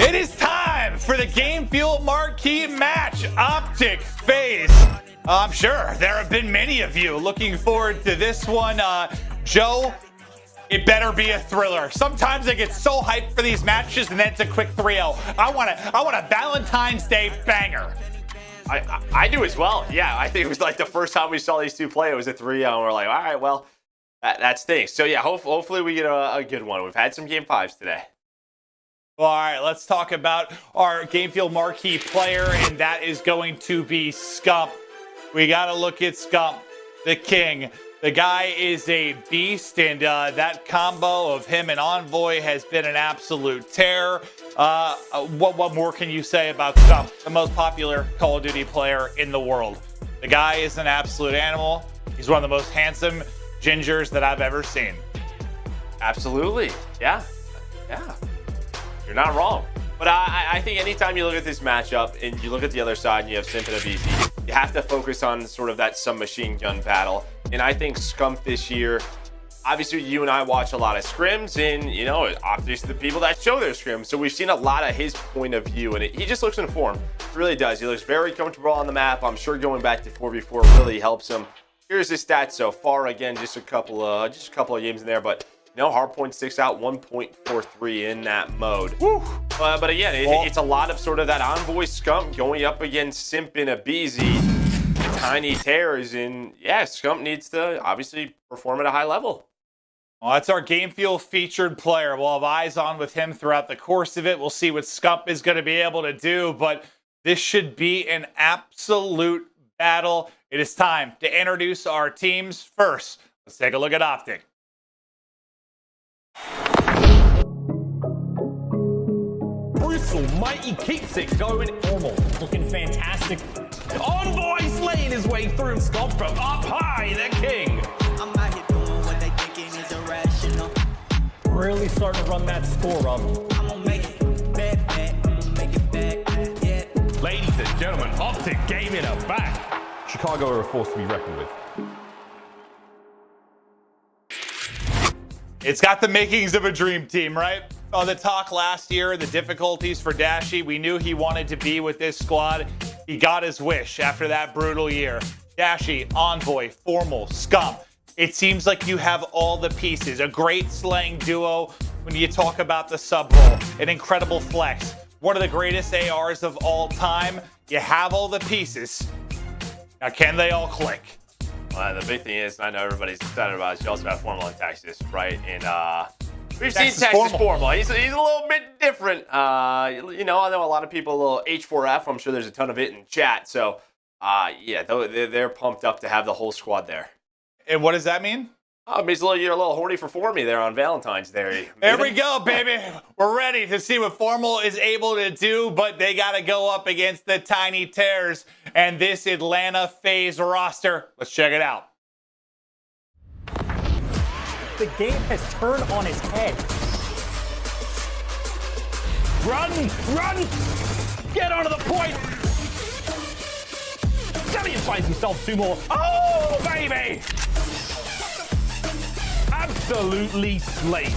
It is time for the Game Fuel Marquee match, OpTic FaZe. I'm sure there have been many of you looking forward to this one. Joe, it better be a thriller. Sometimes I get so hyped for these matches and then it's a quick 3-0. I want a Valentine's Day banger. I do as well. Yeah, I think it was like the first time we saw these two play, it was a 3-0, and we're like, all right, well, that stinks. So yeah, hopefully we get a good one. We've had some Game 5s today. All right, let's talk about our Game Fuel Marquee player, and that is going to be Scump. We got to look at Scump, the king. The guy is a beast, and that combo of him and Envoy has been an absolute terror. What more can you say about Scump, the most popular Call of Duty player in the world? The guy is an absolute animal. He's one of the most handsome gingers that I've ever seen. Absolutely. Yeah. You're not wrong. But I think anytime you look at this matchup and you look at the other side and you have Simp and aBeZy, you have to focus on sort of that submachine gun battle. And I think Scump this year, obviously you and I watch a lot of scrims, and you know, obviously the people that show their scrims. So we've seen a lot of his point of view, and he just looks in form. He really does. He looks very comfortable on the map. I'm sure going back to 4v4 really helps him. Here's his stats so far. Again, just a couple of games in there, but no, hardpoint sticks out, 1.43 in that mode. But again, it's a lot of sort of that Envoy Scump going up against Simp and aBeZy. Tiny tears, and yeah, Scump needs to obviously perform at a high level. Well, that's our Game Fuel featured player. We'll have eyes on with him throughout the course of it. We'll see what Scump is going to be able to do, but this should be an absolute battle. It is time to introduce our teams first. Let's take a look at OpTic. Mighty keeps it going formal, looking fantastic. Envoy slaying his way through. Scump from up high, the king. I'm out here doing what they thinking is irrational. Really starting to run that score up. I'm gonna make it back. I'm gonna make it back, yeah. Ladies and gentlemen, OpTic Gaming are back. Chicago are a force to be reckoned with. It's got the makings of a dream team, right? On the talk last year, the difficulties for Dashy, we knew he wanted to be with this squad. He got his wish after that brutal year. Dashy, Envoy, Formal, Scump. It seems like you have all the pieces. A great slaying duo when you talk about the sub role. An incredible flex. One of the greatest ARs of all time. You have all the pieces. Now, can they all click? The big thing is, I know everybody's excited about it, you also have Formal and Texas, right? And we've seen Texas Formal. He's a little bit different. You know, I know a lot of people a little H4F. I'm sure there's a ton of it in chat. So, yeah, they're pumped up to have the whole squad there. And what does that mean? Oh, you're a little horny for me there on Valentine's Day. There we go, baby. We're ready to see what Formal is able to do, but they got to go up against the Tiny Tears and this Atlanta FaZe roster. Let's check it out. The game has turned on its head. Run! Get onto the point! Cellium finds himself 2 more. Oh, baby! Absolutely slayed.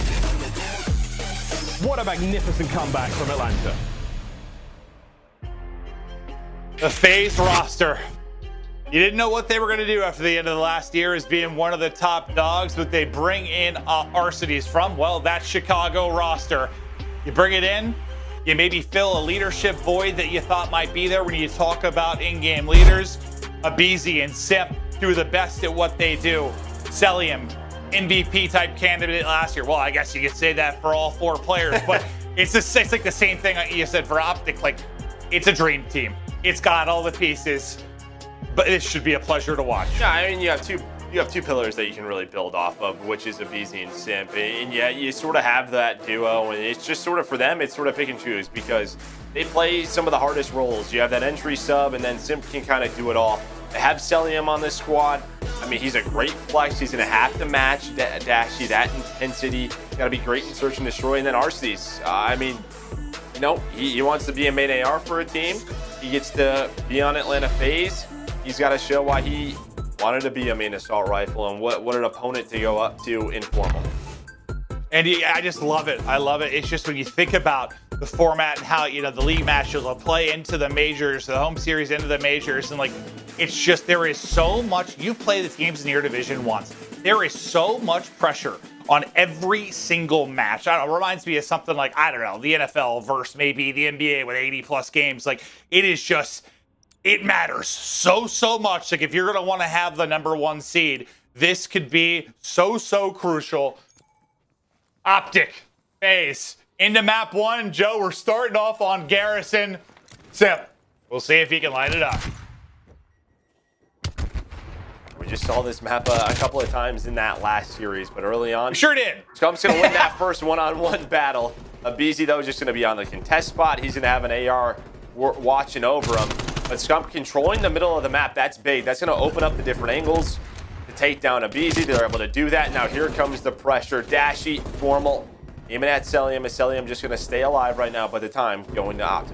What a magnificent comeback from Atlanta. The FaZe roster. You didn't know what they were going to do after the end of the last year as being one of the top dogs, but they bring in Arcitys from, well, that Chicago roster. You bring it in, you maybe fill a leadership void that you thought might be there when you talk about in-game leaders. aBeZy and Simp do the best at what they do. Cellium, MVP type candidate last year. Well, I guess you could say that for all 4 players, but it's like the same thing you said for OpTic. Like, it's a dream team. It's got all the pieces, but it should be a pleasure to watch. Yeah, I mean, you have two pillars that you can really build off of, which is aBeZy and Simp, and yeah, you sort of have that duo, and it's just sort of for them, it's sort of pick and choose because they play some of the hardest roles. You have that entry sub, and then Simp can kind of do it all. They have Cellium on this squad. I mean, he's a great flex. He's going to have to match Dashy, that intensity. Got to be great in search and destroy. And then Arcitys. I mean, you know, he wants to be a main AR for a team. He gets to be on Atlanta FaZe. He's got to show why he wanted to be a main assault rifle and what an opponent to go up to in Formal. And I just love it. I love it. It's just when you think about the format and how, the league matches will play into the majors, the home series into the majors. And like, it's just, there is so much, you play these games in your division once. There is so much pressure on every single match. I don't know, it reminds me of something like, I don't know, the NFL versus maybe the NBA with 80 plus games. Like, it is just, it matters so much. Like, if you're going to want to have the #1 seed, this could be so crucial. OpTic FaZe into map 1. Joe, we're starting off on Garrison. Simp, we'll see if he can light it up. We just saw this map a couple of times in that last series, but early on, We sure did. Scump's going to win that first one-on-one battle. aBeZy, though, is just going to be on the contest spot. He's going to have an AR watching over him. But Scump controlling the middle of the map, that's big. That's going to open up the different angles to take down aBeZy. They're able to do that. Now here comes the pressure. Dashy, Formal, aiming at Cellium. Is Cellium just going to stay alive right now by the time going to OpTic?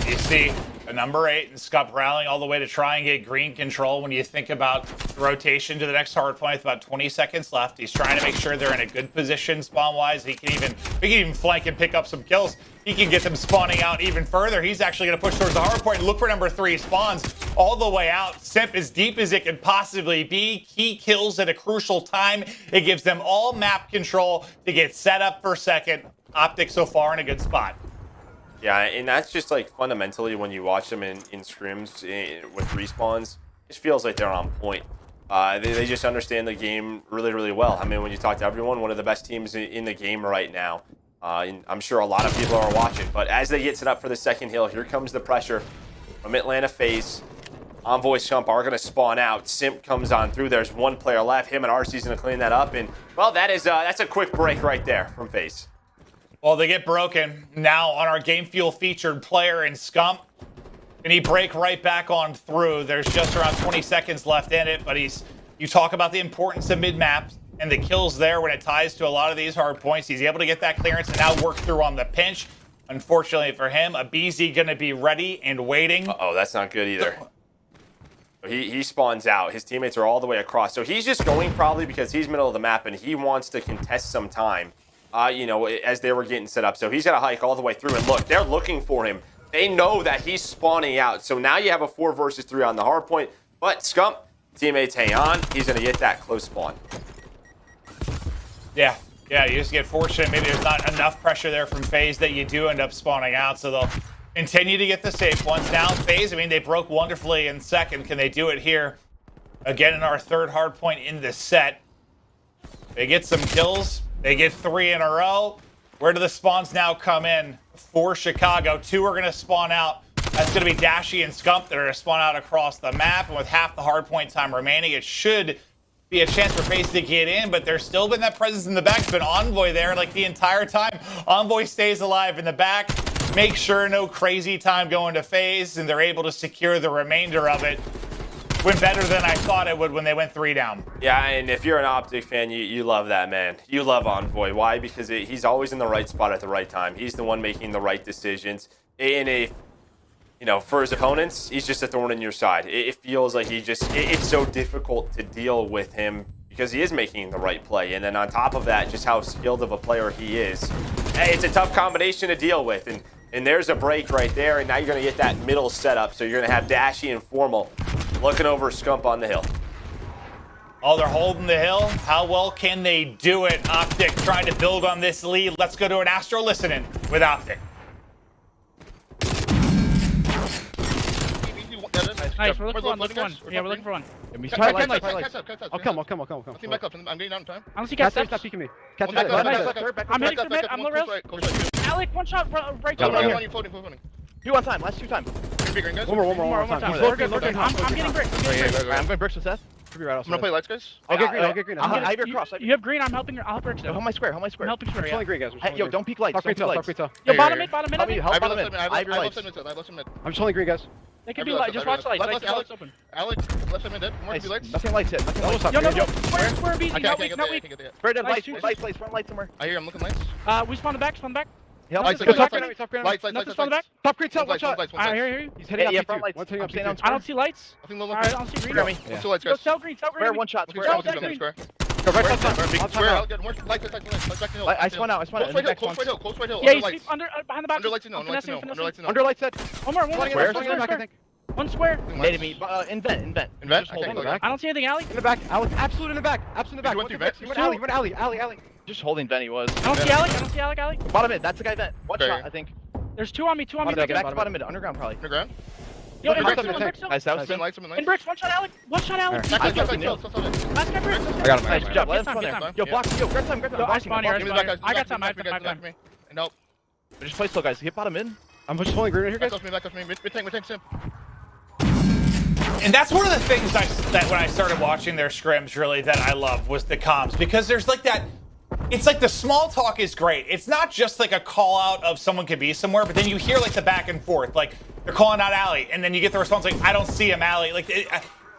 You see a #8 and Scump rallying all the way to try and get green control. When you think about the rotation to the next hard point with about 20 seconds left, he's trying to make sure they're in a good position spawn-wise. He can even flank and pick up some kills. He can get them spawning out even further. He's actually going to push towards the hard point and look for #3. Spawns all the way out. Simp as deep as it can possibly be. Key kills at a crucial time. It gives them all map control to get set up for second. OpTic so far in a good spot. Yeah, and that's just like fundamentally when you watch them in scrims with respawns, it feels like they're on point. They just understand the game really well. I mean, when you talk to everyone, one of the best teams in the game right now. And I'm sure a lot of people are watching. But as they get set up for the second hill, here comes the pressure from Atlanta FaZe. Envoy, Scump are going to spawn out. Simp comes on through. There's one player left. Him and Arcitys going to clean that up. And, well, that's a quick break right there from FaZe. Well, they get broken. Now on our Game Fuel featured player in Scump. And he break right back on through. There's just around 20 seconds left in it. But you talk about the importance of mid-map and the kills there when it ties to a lot of these hard points. He's able to get that clearance and now work through on the pinch. Unfortunately for him, aBeZy going to be ready and waiting. Uh-oh, that's not good either. He spawns out. His teammates are all the way across. So he's just going probably because he's middle of the map and he wants to contest some time. As they were getting set up. So he's got to hike all the way through. And look, they're looking for him. They know that he's spawning out. So now you have a 4 versus 3 on the hard point. But Scump, teammates hang on. He's going to get that close spawn. Yeah, you just get fortunate. Maybe there's not enough pressure there from FaZe that you do end up spawning out. So they'll continue to get the safe ones. Now FaZe, I mean, they broke wonderfully in second. Can they do it here? Again, in our 3rd hard point in this set. They get some kills. They get 3 in a row. Where do the spawns now come in? For Chicago, 2 are going to spawn out. That's going to be Dashy and Scump that are going to spawn out across the map. And with half the hard point time remaining, it should be a chance for FaZe to get in. But there's still been that presence in the back. It's been Envoy there like the entire time. Envoy stays alive in the back. Make sure no crazy time going to FaZe. And they're able to secure the remainder of it. Went better than I thought it would when they went 3 down. Yeah, and if you're an OpTic fan, you love that, man. You love Envoy. Why? Because he's always in the right spot at the right time. He's the one making the right decisions. For his opponents, he's just a thorn in your side. It feels like it's so difficult to deal with him because he is making the right play. And then on top of that, just how skilled of a player he is. It's a tough combination to deal with. And there's a break right there, and now you're going to get that middle setup. So you're going to have Dashy and Formal looking over Scump on the hill. Oh, they're holding the hill. How well can they do it? OpTic trying to build on this lead. Let's go to an Astro listening with OpTic. Nice, we're looking for one, Yeah, we're looking for one. I'll come. I'm getting out in time. I don't see cat steps. Stop peeking me. I'm hitting for mid, I'm low rails. aLLeY, one shot, right to the Floating. 2 on time, last 2 time. One more One time. time. We're good. I'm getting bricks. I'm going bricks with Seth. Should be right off. I'm gonna play lights, guys. I'll get green. I have your cross. You have green, I'm helping bricks though. Hold my square. I'm helping I'm square, showing green, guys. Yo, don't peek lights. Yo, bottom mid, Help bottom mid. I I have your lights. I'm showing green, guys. They could be light, just watch lights. Lights open. aLLeY, left side mid dead. More be lights. Nothing lights hit. Nothing lights. Yo, square aBeZy, not weak. Very dead. Nice, Lights, front lights somewhere. I hear I'm looking lights. We spawn the back. Help. Lights, Top green. lights. Nothing spawn the back. Top green, top one shot. I hear you. He's hitting up front lights. One's hitting up I don't see lights. I think low. I don't see green. Let's do lights, Go guys. sell green. Square one shot. Square. Go right Where's side. that? Square I'll out. Get more lights. I spun out. Close right hill. Close Yeah, right he's hill. behind the back. Under lights in. Finessing. Under lights set. One more. Square. I think. One square. Naded me. In vent. I don't see anything, aLLeY. In the back. Alex. Absolute in the back. Absolute in the back. You went through vent? He went aLLeY. Just holding vent. He was. I don't see aLLeY. Bottom mid. That's the guy vent. One shot, I think. There's two on me. Back to bottom mid. Underground probably. Underground? Yo, in bricks, Nice. That was Some lights. in bricks. One shot, aLLeY. Last guy bricks. I got him. Nice job. Let him Get spawn there. time. Yo, block. Yo, grab time. Yo, I spawn here. Give me the back, guys. I got time. Nope. Just play slow, guys. Hit bottom mid. I'm just holding green right here, guys. Back off me. Mid-tank, Simp. And that's one of the things that when I started watching their scrims, really, that I love was the comms, because there's like that. It's like the small talk is great. It's not just like a call out of someone could be somewhere, but then you hear like the back and forth, like they're calling out aLLeY, and then you get the response like, I don't see him, aLLeY. Like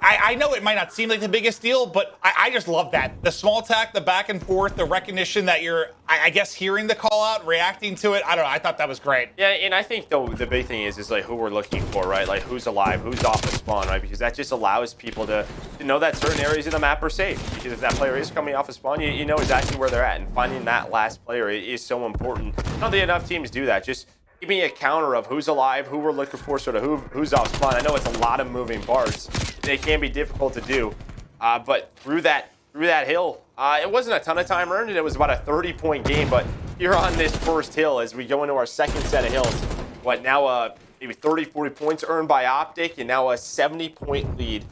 I know it might not seem like the biggest deal, but I just love that. The small talk, the back and forth, the recognition that you're, I guess, hearing the call out, reacting to it. I don't know. I thought that was great. Yeah, and I think though the big thing is like who we're looking for, right? Like who's alive, who's off the spawn, right? Because that just allows people to know that certain areas of the map are safe. Because if that player is coming off a spawn, you know exactly where they're at, and finding that last player is so important. Not that enough teams do that. Just give me a counter of who's alive, who we're looking for, sort of who's off spawn. I know it's a lot of moving parts. They can be difficult to do, but through that hill, it wasn't a ton of time earned, and it was about a 30-point game. But here on this first hill, as we go into our second set of hills, what now maybe 30, 40 points earned by OpTic, and now a 70-point lead,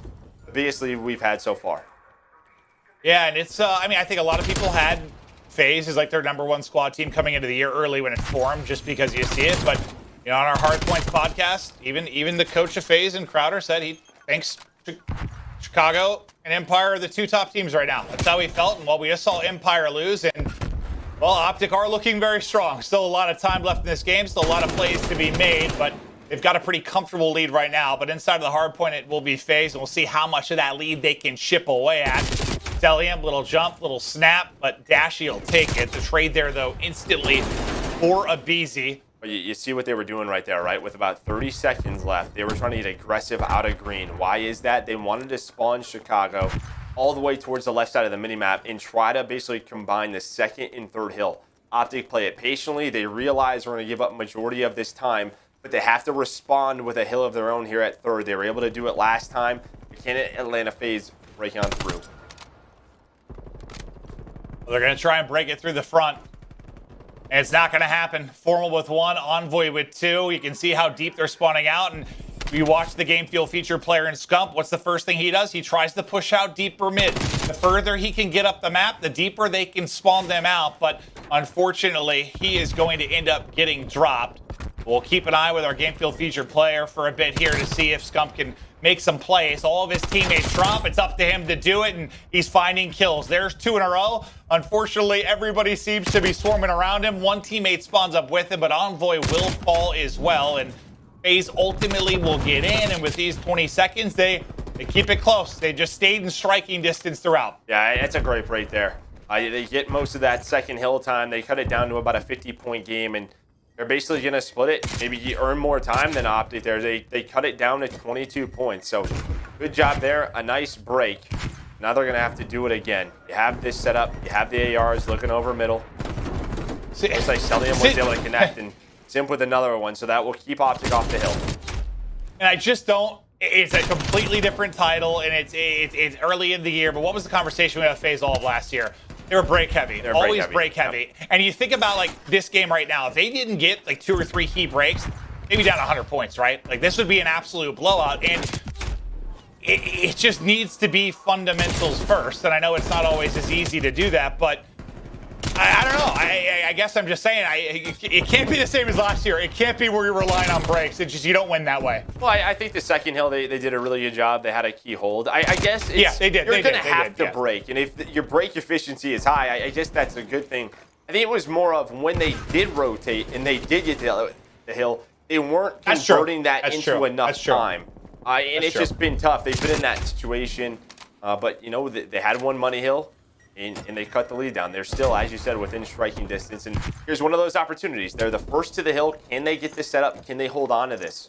the biggest lead we've had so far. Yeah, and it's, I mean, I think a lot of people had FaZe as like their #1 squad team coming into the year early when it formed, just because you see it. But, you know, on our Hard Points podcast, even the coach of FaZe and Crowder said he thinks Chicago and Empire are the two top teams right now. That's how he felt, and while we just saw Empire lose, and, well, OpTic are looking very strong. Still a lot of time left in this game, still a lot of plays to be made, but they've got a pretty comfortable lead right now. But inside of the hard point, it will be FaZe, and we'll see how much of that lead they can chip away at. Cellium, little jump, little snap, but Dashy will take it. The trade there, though, instantly for aBeZy. You see what they were doing right there, right? With about 30 seconds left, they were trying to get aggressive out of green. Why is that? They wanted to spawn Chicago all the way towards the left side of the minimap and try to basically combine the second and third hill. OpTic play it patiently. They realize we're going to give up majority of this time, but they have to respond with a hill of their own here at third. They were able to do it last time. We can't Atlanta FaZe breaking on through. They're going to try and break it through the front. And it's not going to happen. Formal with 1, Envoy with 2. You can see how deep they're spawning out. And if you watch the game field feature player in Scump, what's the first thing he does? He tries to push out deeper mid. The further he can get up the map, the deeper they can spawn them out. But unfortunately, he is going to end up getting dropped. We'll keep an eye with our game field feature player for a bit here to see if Scump can make some plays. All of his teammates drop. It's up to him to do it, and he's finding kills. There's 2 in a row. Unfortunately, everybody seems to be swarming around him. One teammate spawns up with him, but Envoy will fall as well, and FaZe ultimately will get in, and with these 20 seconds, they keep it close. They just stayed in striking distance throughout. Yeah, it's a great break there. They get most of that second hill time. They cut it down to about a 50-point game, and they're basically going to split it. Maybe you earn more time than OpTic there. They cut it down to 22 points. So good job there. A nice break. Now they're going to have to do it again. You have this set up. You have the ARs looking over middle. Looks like Cellium was able to connect, and Simp with another one. So that will keep OpTic off the hill. And I just don't. It's a completely different title, and it's early in the year. But what was the conversation we had with FaZe all of last year? They were break heavy, always break heavy. Yep. And you think about like this game right now, if they didn't get like 2 or 3 key breaks, maybe down 100 points, right? Like this would be an absolute blowout. And it just needs to be fundamentals first. And I know it's not always as easy to do that, but I don't know. I guess I'm just saying it can't be the same as last year. It can't be where you're relying on breaks. It's just you don't win that way. Well, I think the second hill, they did a really good job. They had a key hold. I guess it's, yeah, they did. You're going to have to break. And if your break efficiency is high, I guess that's a good thing. I think it was more of when they did rotate and they did get to the hill, they weren't converting that into enough time. And it's just been tough. They've been in that situation. But, you know, they had one money hill. And they cut the lead down. They're still, as you said, within striking distance. And here's one of those opportunities. They're the first to the hill. Can they get this set up? Can they hold on to this?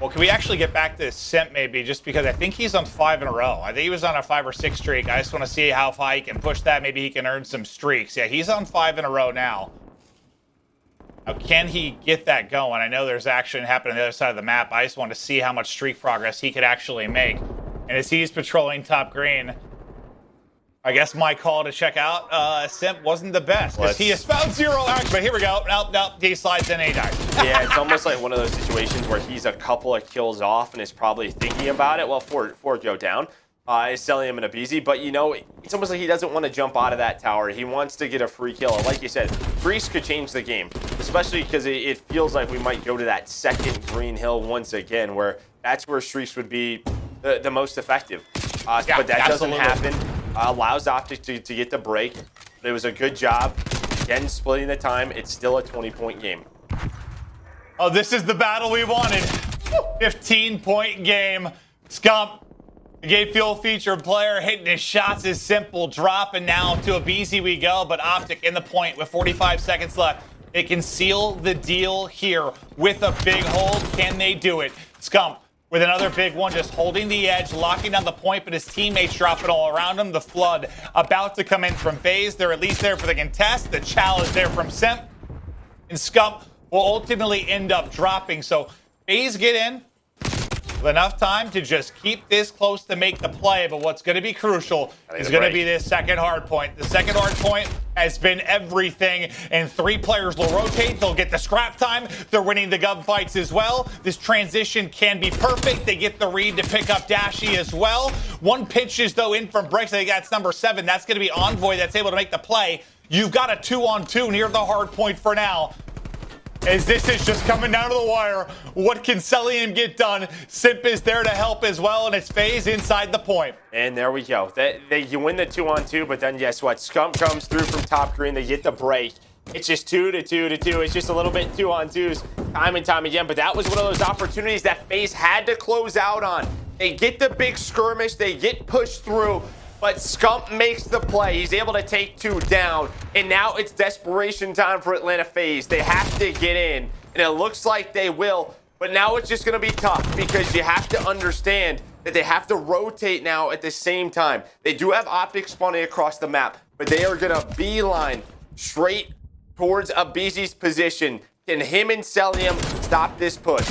Well, can we actually get back to Simp maybe, just because I think he's on 5 in a row. I think he was on a 5 or 6 streak. I just want to see how far he can push that. Maybe he can earn some streaks. Yeah, he's on 5 in a row now. Now, can he get that going? I know there's action happening on the other side of the map. I just want to see how much streak progress he could actually make. And as he's patrolling top green, I guess my call to check out Simp wasn't the best, because he has found 0 action. But here we go. Nope, he slides in and he dies. Yeah, it's almost like one of those situations where he's a couple of kills off and is probably thinking about it. Well, four go down. Is Cellium and aBeZy, but you know, it's almost like he doesn't want to jump out of that tower. He wants to get a free kill. Like you said, Grease could change the game, especially because it feels like we might go to that second green hill once again, where that's where streaks would be the most effective. But that doesn't happen. Allows OpTic to get the break. But it was a good job. Again, splitting the time. It's still a 20-point game. Oh, this is the battle we wanted. 15-point game. Scump, the game fuel featured player, hitting his shots is simple. Drop, and now to aBeZy we go. But OpTic in the point with 45 seconds left. They can seal the deal here with a big hold. Can they do it? Scump with another big one, just holding the edge, locking down the point, but his teammates dropping all around him. The flood about to come in from FaZe. They're at least there for the contest. The CDL is there from Simp. And Scump will ultimately end up dropping. So FaZe get in with enough time to just keep this close to make the play. But what's going to be crucial is going to be this second hard point. The second hard point has been everything, and 3 players will rotate. They'll get the scrap time. They're winning the gunfights as well. This transition can be perfect. They get the read to pick up Dashy as well. 1 pitch is though in from Bricks. I think that's number 7. That's going to be Envoy that's able to make the play. You've got a 2-on-2 near the hard point for now, as this is just coming down to the wire. What can Cellium get done? Simp is there to help as well, and it's FaZe inside the point. And there we go. You win the 2-on-2, but then guess what? Scump comes through from top green. They get the break. It's just 2 to 2 to 2. It's just a little bit 2-on-2s time and time again. But that was one of those opportunities that FaZe had to close out on. They get the big skirmish. They get pushed through. But Scump makes the play. He's able to take 2 down. And now it's desperation time for Atlanta FaZe. They have to get in. And it looks like they will. But now it's just going to be tough, because you have to understand that they have to rotate now at the same time. They do have OpTic spawning across the map, but they are going to beeline straight towards aBeZy's position. Can him and Cellium stop this push?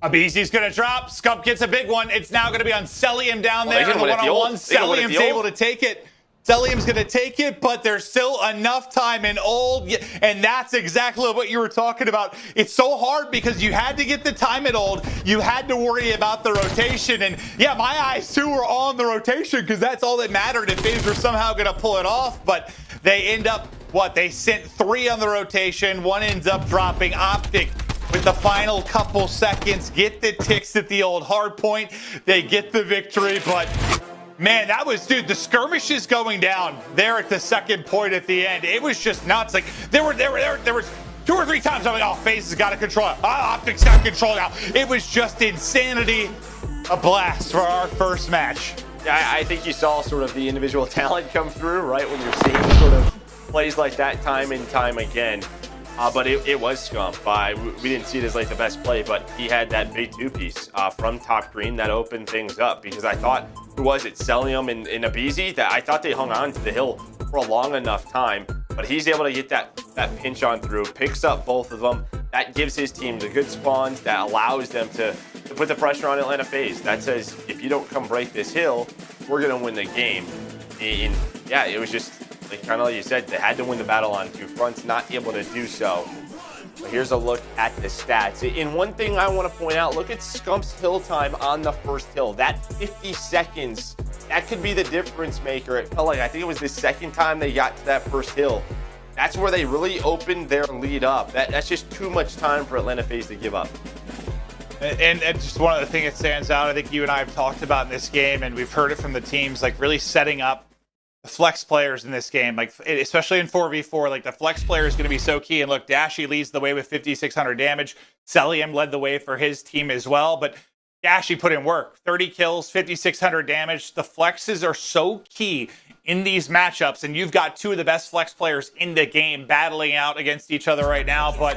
aBeZy's going to drop. Scump gets a big one. It's now going to be on Cellium down there. The one-on-one. Cellium's able to take it. Cellium's going to take it, but there's still enough time in old. And that's exactly what you were talking about. It's so hard because you had to get the time at old. You had to worry about the rotation. And yeah, my eyes too were on the rotation, because that's all that mattered if FaZe were somehow going to pull it off. But they end up, they sent 3 on the rotation. 1 ends up dropping. OpTic with the final couple seconds get the ticks at the old hard point. They get the victory, but man, that was, dude, the skirmishes going down there at the second point at the end. It was just nuts. Like there was 2 or 3 times I'm like, oh, FaZe has got to control it. OpTic's got control now. It was just insanity. A blast for our first match. Yeah, I think you saw sort of the individual talent come through, right, when you're seeing sort of plays like that time and time again. But it was Scump. We didn't see it as like the best play, but he had that big 2-piece from top green that opened things up, because I thought, who was it, Cellium and aBeZy, that I thought they hung on to the hill for a long enough time, but he's able to get that pinch on through, picks up both of them. That gives his team the good spawns, that allows them to put the pressure on Atlanta FaZe. That says, if you don't come break this hill, we're going to win the game. And yeah, it was just kind of like you said, they had to win the battle on 2 fronts, not able to do so. But here's a look at the stats. And one thing I want to point out, look at Scump's hill time on the first hill. That 50 seconds, that could be the difference maker. It felt like, I think it was the second time they got to that first hill. That's where they really opened their lead up. That's just too much time for Atlanta FaZe to give up. And just one of the things that stands out, I think you and I have talked about in this game, and we've heard it from the teams, like really setting up the flex players in this game, like especially in 4v4, like the flex player is going to be so key. And look, Dashy leads the way with 5,600 damage. Cellium led the way for his team as well, but Dashy put in work. 30 kills, 5,600 damage. The flexes are so key in these matchups, and you've got 2 of the best flex players in the game battling out against each other right now. But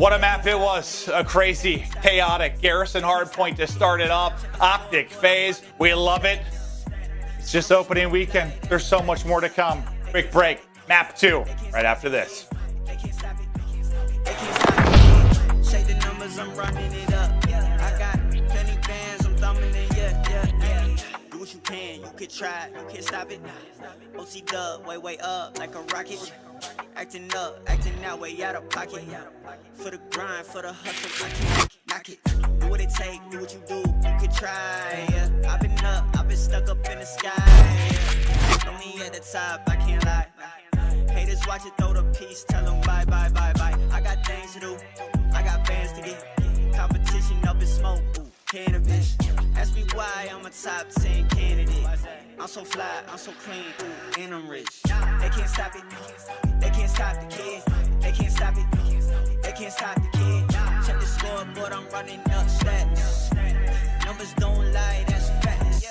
What a map it was. A crazy, chaotic Garrison hardpoint to start it up. OpTic FaZe, we love it. It's just opening weekend. There's so much more to come. Quick break. Map 2 right after this. Shake the numbers, I'm running it up. I got plenty bands, I'm thumbing it, yeah. Do what you can try, you can't stop it. OC dub, way up like a rocket. Acting up, acting out, way out of pocket. For the grind, for the hustle, I can't knock it. Do what it take, do what you do, you can try. Yeah. I've been up, I've been stuck up in the sky. Yeah. Know me at the top, I can't lie. Haters watch it, throw the piece, tell them bye. I got things to do, I got bands to get. Competition up in smoke, ooh, cannabis. Ask me why I'm a top 10 candidate. I'm so fly, I'm so clean, ooh, and I'm rich. They can't stop it, they can't stop the kid. They can't stop it, they can't stop the kid. Check the scoreboard, I'm running up stats. Numbers don't lie, that's facts.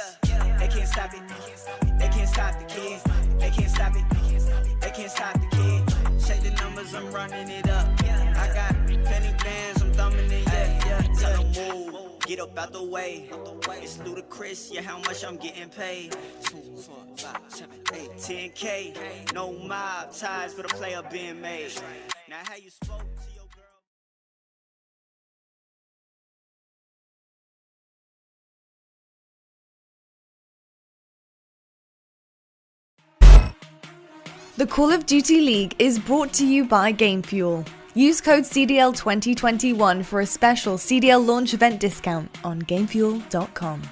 They can't stop it, they can't stop the kid. They can't stop it, they can't stop the kid. Check the numbers, I'm running it up. I got plenty bands, I'm thumbing it, yeah. Tell them move, get up out the way. It's ludicrous, yeah, how much I'm getting paid. 2, 4, 5, 7, 8, 10K. No mob ties, but a player being made. Now how you spoke to your girl. The Call of Duty League is brought to you by GameFuel. Use code CDL 2021 for a special CDL launch event discount on GameFuel.com.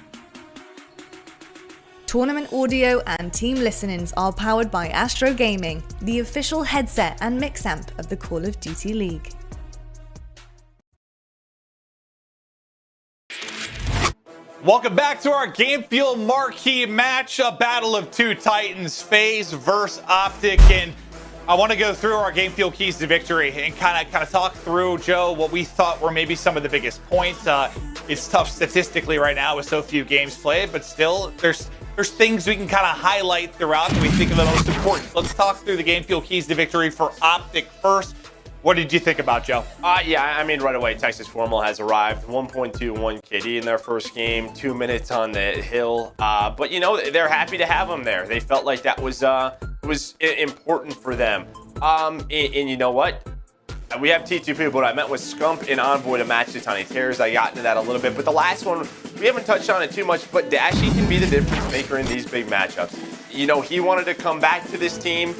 Tournament audio and team listenings are powered by Astro Gaming, the official headset and mix amp of the Call of Duty League. Welcome back to our Game Fuel Marquee match, a battle of two titans, FaZe versus OpTic, and I want to go through our Game Fuel keys to victory and kind of talk through, Joe, what we thought were maybe some of the biggest points. It's tough statistically right now with so few games played, but still, there's things we can kind of highlight throughout that we think are the most important. Let's talk through the Game Fuel keys to victory for OpTic first. What did you think about, Joe? Yeah, I mean, right away, Texas Formal has arrived. 1.21 KD in their first game, 2 minutes on the hill. But, you know, they're happy to have him there. They felt like that was important for them. And you know what? We have T2 but I met with Scump and Envoy to match the Tiny Tears. I got into that a little bit. But the last one, we haven't touched on it too much, but Dashy can be the difference maker in these big matchups. You know, he wanted to come back to this team.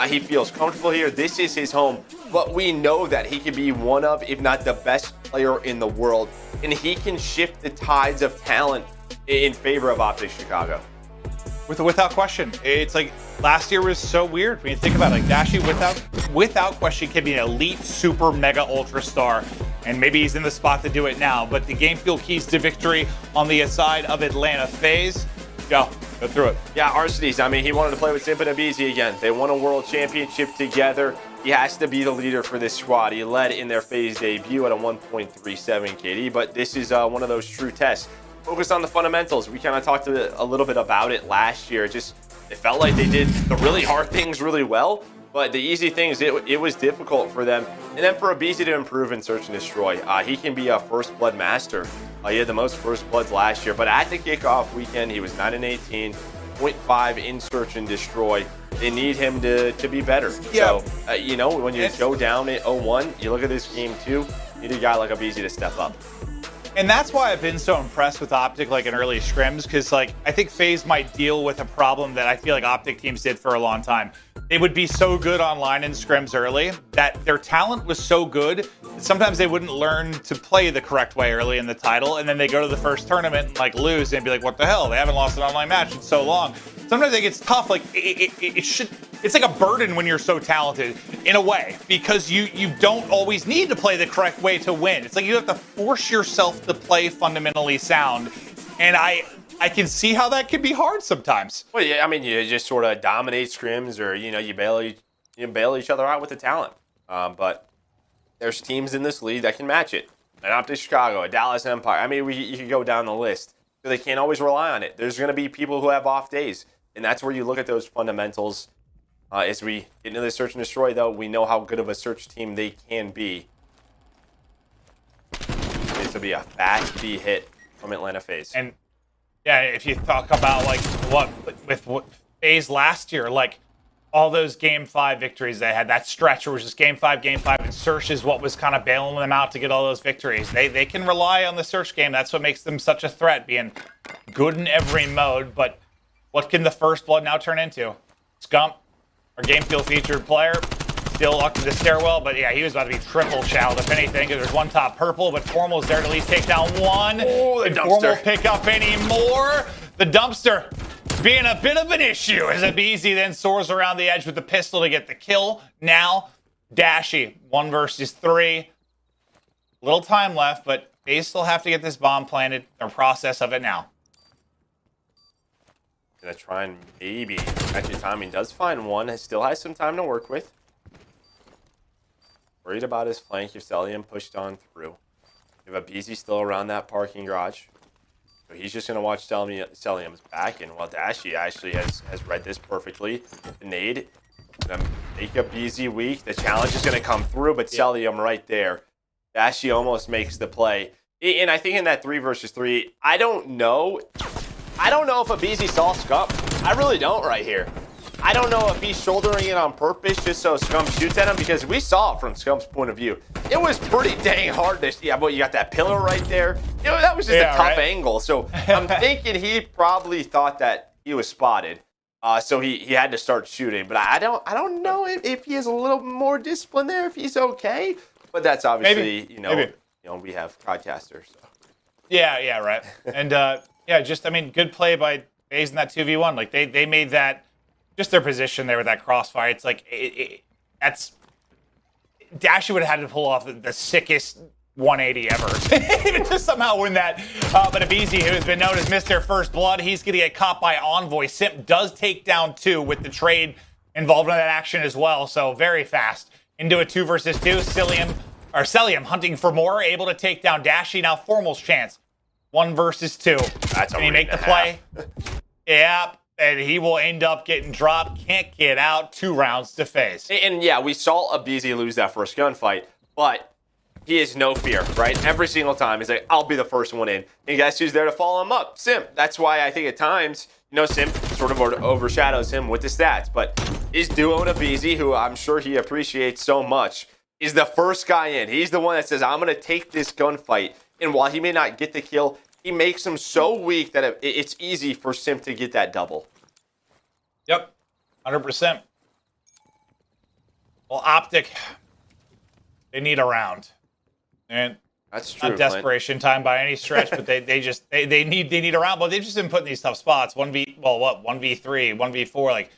He feels comfortable here. This is his home. But we know that he could be one of, if not the best player in the world. And he can shift the tides of talent in favor of OpTic Chicago. Without question. It's like last year was so weird when you think about it. Like Dashy, without question, can be an elite, super, mega, ultra star. And maybe he's in the spot to do it now. But the Game Fuel keys to victory on the side of Atlanta FaZe. Go through it. Yeah, Arcitys, I mean, he wanted to play with Simp and aBeZy again. They won a world championship together. He has to be the leader for this squad. He led in their FaZe debut at a 1.37 KD, but this is one of those true tests. Focus on the fundamentals. We kind of talked a little bit about it last year. It felt like they did the really hard things really well, but the easy things, it was difficult for them. And then for aBeZy to improve in Search and Destroy, he can be a first blood master. He had the most first bloods last year, but at the kickoff weekend, he was 9 and 18, 0.5 in Search and Destroy. They need him to be better. Yeah. So, you know, when you go down at 0-1, you look at this game too, you need a guy like aBeZy to step up. And that's why I've been so impressed with OpTic like in early scrims, because like I think FaZe might deal with a problem that I feel like OpTic teams did for a long time. They would be so good online in scrims early that their talent was so good that sometimes they wouldn't learn to play the correct way early in the title, and then they go to the first tournament and like lose and be like, what the hell? They haven't lost an online match in so long. Sometimes it gets tough. Like it's like a burden when you're so talented in a way, because you don't always need to play the correct way to win. It's like you have to force yourself to play fundamentally sound, and I can see how that can be hard sometimes. Well, yeah, I mean, you just sort of dominate scrims, or you know, you bail each other out with the talent. But there's teams in this league that can match it. An OpTic Chicago, a Dallas Empire. I mean, you could go down the list. So they can't always rely on it. There's going to be people who have off days, and that's where you look at those fundamentals. As we get into the Search and Destroy, though, we know how good of a search team they can be. this will be a fast B hit from Atlanta FaZe. And yeah, if you talk about like what FaZe last year, like all those Game 5 victories they had, that stretch where it was just Game 5, and Search is what was kind of bailing them out to get all those victories. They can rely on the Search game. That's what makes them such a threat, being good in every mode. But what can the First Blood now turn into? Scump, our Game Fuel featured player, still up to the stairwell, but yeah, he was about to be triple shallowed if anything, because there's one top purple, but Formal's there to at least take down one. Oh, the Did dumpster. Formal pick up any more? The dumpster being a bit of an issue as aBeZy then soars around the edge with the pistol to get the kill. Now, Dashy, 1 versus 3. Little time left, but they still have to get this bomb planted. The process of it now. Gonna try and maybe catch your timing. Does find one. Still has some time to work with. Worried about his flank if Cellium pushed on through. You have aBeZy still around that parking garage. So he's just going to watch Cellium's back. And while Dashy actually has read this perfectly. The nade. Gonna make aBeZy weak. The challenge is going to come through, but Cellium right there. Dashy almost makes the play. And I think in that 3 versus 3, I don't know if aBeZy saw Scump. I really don't right here. I don't know if he's shouldering it on purpose just so Scump shoots at him, because we saw it from Scump's point of view. It was pretty dang hard to see. Yeah, but you got that pillar right there. You know, that was just a tough angle. So I'm thinking he probably thought that he was spotted. So he had to start shooting. But I don't know if he has a little more discipline there, if he's okay. But that's obviously, you know, we have podcasters. So. Yeah, right. And yeah, just I mean, good play by FaZe in that 2v1. Like they made that. Just their position there with that crossfire. It's like, that's... Dashy would have had to pull off the sickest 180 ever even to somehow win that. But aBeZy, who has been known as Mr. First Blood, he's going to get caught by Envoy. Simp does take down 2 with the trade involved in that action as well. So very fast. Into a 2 versus 2. Cellium hunting for more, able to take down Dashy. Now Formal's chance. 1 versus 2. Can he make the play? Yeah. And he will end up getting dropped. Can't get out. 2 rounds to FaZe. And yeah, we saw aBeZy lose that first gunfight, but he has no fear, right? Every single time, he's like, I'll be the first one in. And guess who's there to follow him up? Simp. That's why I think at times, you know, Simp sort of overshadows him with the stats. But his duo and aBeZy, who I'm sure he appreciates so much, is the first guy in. He's the one that says, I'm going to take this gunfight. And while he may not get the kill, he makes him so weak that it's easy for Simp to get that double. Yep, 100%. Well, OpTic, they need a round. And that's true. Not desperation time by any stretch, but they need a round. But they've just been put in these tough spots. 1v3, 1v4, like,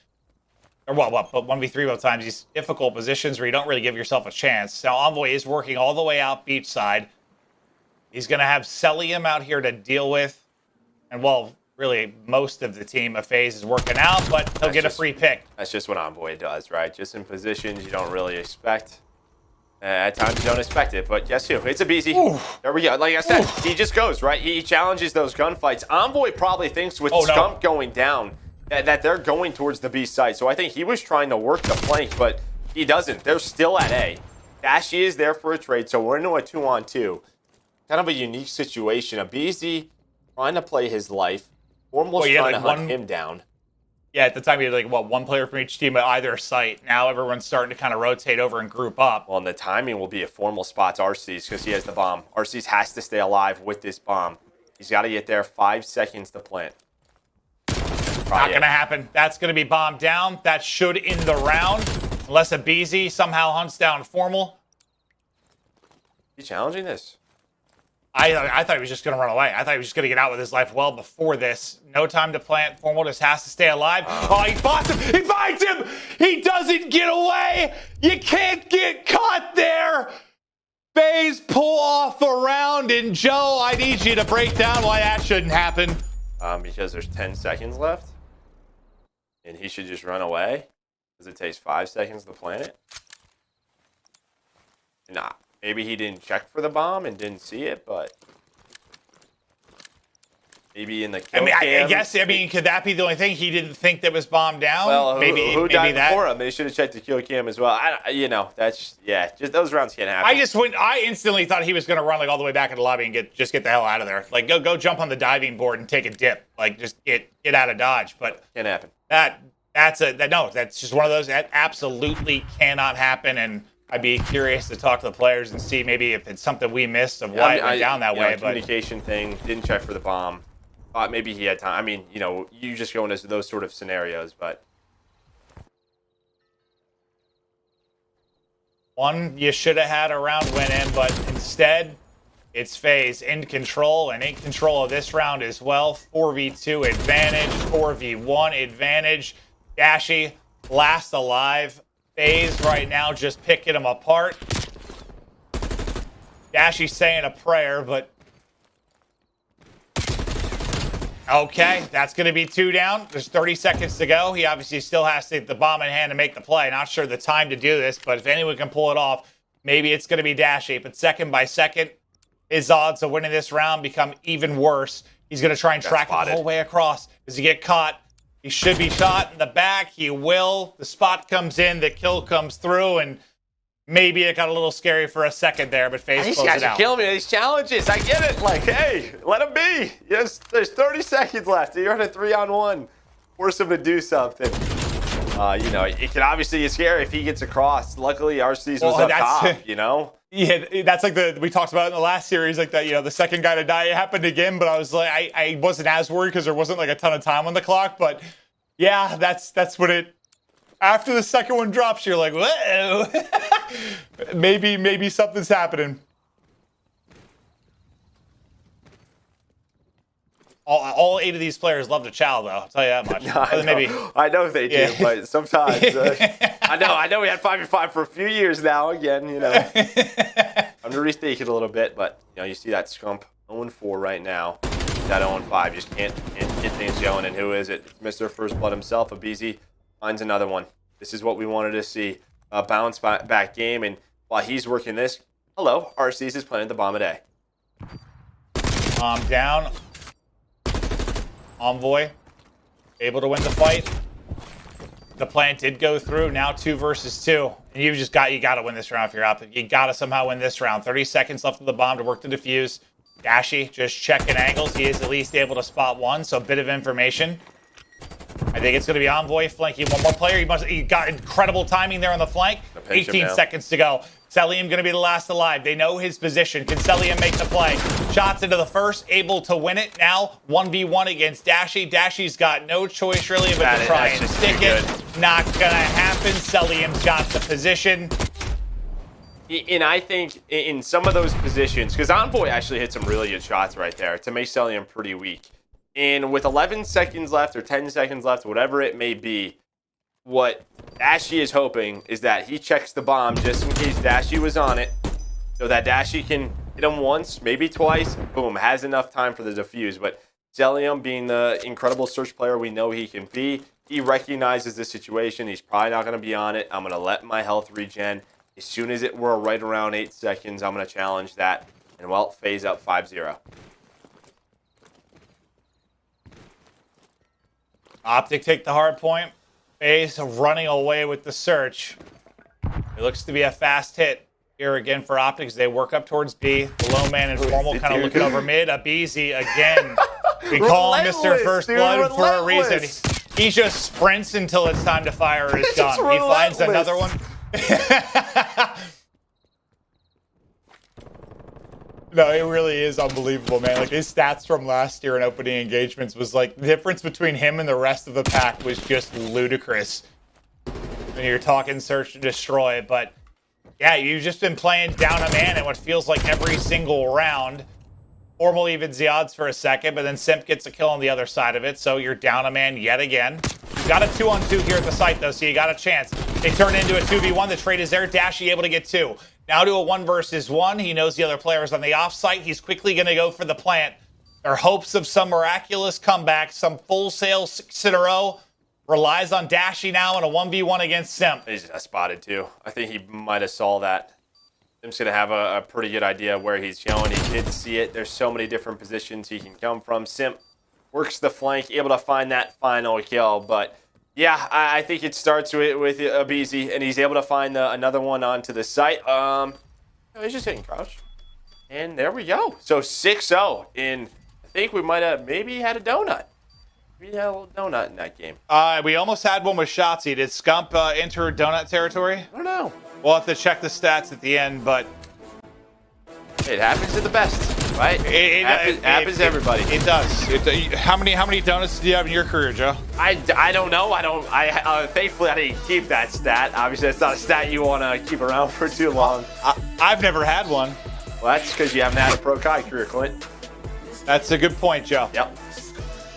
or but 1v3 both times. These difficult positions where you don't really give yourself a chance. Now Envoy is working all the way out beach side. He's going to have Cellium out here to deal with. And, well, really, most of the team of FaZe is working out, but he'll get a free pick. That's just what Envoy does, right? Just in positions you don't really expect. At times you don't expect it, but guess who? It's aBeZy. There we go. Like I said, he just goes, right? He challenges those gunfights. Envoy probably thinks with Scump going down that they're going towards the B site. So I think he was trying to work the flank, but he doesn't. They're still at A. Dashy is there for a trade, so we're into a 2-on-2. Kind of a unique situation. aBeZy trying to play his life. Formal's trying to hunt him down. Yeah, at the time, you had, like, one player from each team at either site. Now everyone's starting to kind of rotate over and group up. Well, and the timing will be a Formal spots Arcitys because he has the bomb. Arcitys has to stay alive with this bomb. He's got to get there 5 seconds to plant. Not going to happen. That's going to be bombed down. That should end the round. Unless aBeZy somehow hunts down Formal. He's challenging this. I thought he was just going to run away. I thought he was just going to get out with his life well before this. No time to plant. Formal just has to stay alive. Oh, he spots him. He finds him. He doesn't get away. You can't get caught there. FaZe pull off a round. And Joe, I need you to break down why that shouldn't happen. Because there's 10 seconds left. And he should just run away. Because it takes 5 seconds to plant it. Nah. Maybe he didn't check for the bomb and didn't see it, but maybe in the kill I mean, I cam. guess, could that be the only thing? He didn't think that was bombed down? Well, who died that. before him? They should have checked the kill cam as well. That's just those rounds can't happen. I instantly thought he was going to run like all the way back in the lobby and get the hell out of there. Like go jump on the diving board and take a dip. Like just get out of Dodge. But can't happen. That's just one of those that absolutely cannot happen. And I'd be curious to talk to the players and see maybe if it's something we missed of why it went down that way. Communication thing, didn't check for the bomb. Thought maybe he had time. I mean, you just go into those sort of scenarios, but. One you should have had a round win in, but instead, it's FaZe in control and in control of this round as well. 4v2 advantage, 4v1 advantage. Dashy, last alive. FaZe right now just picking them apart. Dashy saying a prayer, but okay, that's going to be 2 down. There's 30 seconds to go. He obviously still has to get the bomb in hand to make the play. Not sure the time to do this, but if anyone can pull it off, maybe it's going to be Dashy. But second by second, his odds of winning this round become even worse. He's going to try and track it the whole way across. Does he get caught? He should be shot in the back. He will. The spot comes in. The kill comes through, and maybe it got a little scary for a second there, but FaZe These closed guys it are out. killing me. These challenges, I get it. Like, hey, let him be. Yes, there's 30 seconds left. You're in a 3-on-1. Force him to do something. It can obviously get scary if he gets across. Luckily, Arcitys was up top, Yeah, that's like we talked about in the last series, like that, the second guy to die. It happened again, but I was like, I wasn't as worried because there wasn't like a ton of time on the clock. But yeah, that's what it. After the second one drops, you're like, whoa, maybe something's happening. All 8 of these players love to chow, though. I'll tell you that much. I know they do, but sometimes I know we had 5v5 for a few years now. Again, I'm to restake it a little bit, but you see that Scump 0-4 right now. That 0-5 just can't get things going. And who is it? Mr. First Blood himself, aBeZy, finds another one. This is what we wanted to see. A bounce back game, and while he's working this, Arcitys is playing the bomb a day. Down. Envoy, able to win the fight. The plant did go through. Now 2 versus 2. And you got to win this round if you're up. You got to somehow win this round. 30 seconds left of the bomb to work the defuse. Dashy just checking angles. He is at least able to spot one, so a bit of information. I think it's going to be Envoy flanking one more player. He got incredible timing there on the flank. 18 seconds to go. Cellium going to be the last alive. They know his position. Can Cellium make the play? Shots into the first, able to win it. Now 1v1 against Dashy. Dashy's got no choice really but to try and stick it. Not going to happen. Cellium's got the position. And I think in some of those positions, because Envoy actually hit some really good shots right there to make Cellium pretty weak. And with 11 seconds left or 10 seconds left, whatever it may be, what Dashy is hoping is that he checks the bomb just in case Dashy was on it, so that Dashy can hit him once, maybe twice, boom, has enough time for the defuse. But Cellium, being the incredible search player we know he can be, he recognizes the situation. He's probably not going to be on it. I'm going to let my health regen. As soon as we're right around 8 seconds, I'm going to challenge that. And, FaZe up 5-0. OpTic take the hard point. FaZe running away with the search. It looks to be a fast hit here again for OpTic as they work up towards B. The low man and Formal kind of looking over mid. aBeZy again. We call him Mr. First Blood for a reason. He just sprints until it's time to fire his gun. He finds another one. No, it really is unbelievable, man. Like, his stats from last year in opening engagements was like, the difference between him and the rest of the pack was just ludicrous. When you're talking search and destroy, but yeah, you've just been playing down a man in what feels like every single round. Formal evens the odds for a second, but then Simp gets a kill on the other side of it, so you're down a man yet again. You got a 2-on-2 here at the site, though, so you got a chance. They turn into a 2v1. The trade is there. Dashy able to get 2. Now to a 1 versus 1. He knows the other player is on the off-site. He's quickly going to go for the plant. There are hopes of some miraculous comeback, some full sale 6 in a row. Relies on Dashy now in a 1v1 against Simp. He's spotted, too. I think he might have saw that. Simp's going to have a pretty good idea of where he's going. He did see it. There's so many different positions he can come from. Simp works the flank, able to find that final kill. But yeah, I think it starts with aBeZy, and he's able to find another one onto the site. He's just hitting crouch. And there we go. So 6-0 in, I think we might have maybe had a donut. We had a little donut in that game. We almost had one with Shotzzy. Did Scump enter donut territory? I don't know. We'll have to check the stats at the end, but it happens to the best, right? It happens to everybody. It does. How many donuts do you have in your career, Joe? I don't know. Thankfully I didn't keep that stat. Obviously, that's not a stat you want to keep around for too long. I've never had one. Well, that's because you haven't had a pro COD career, Clint. That's a good point, Joe. Yep.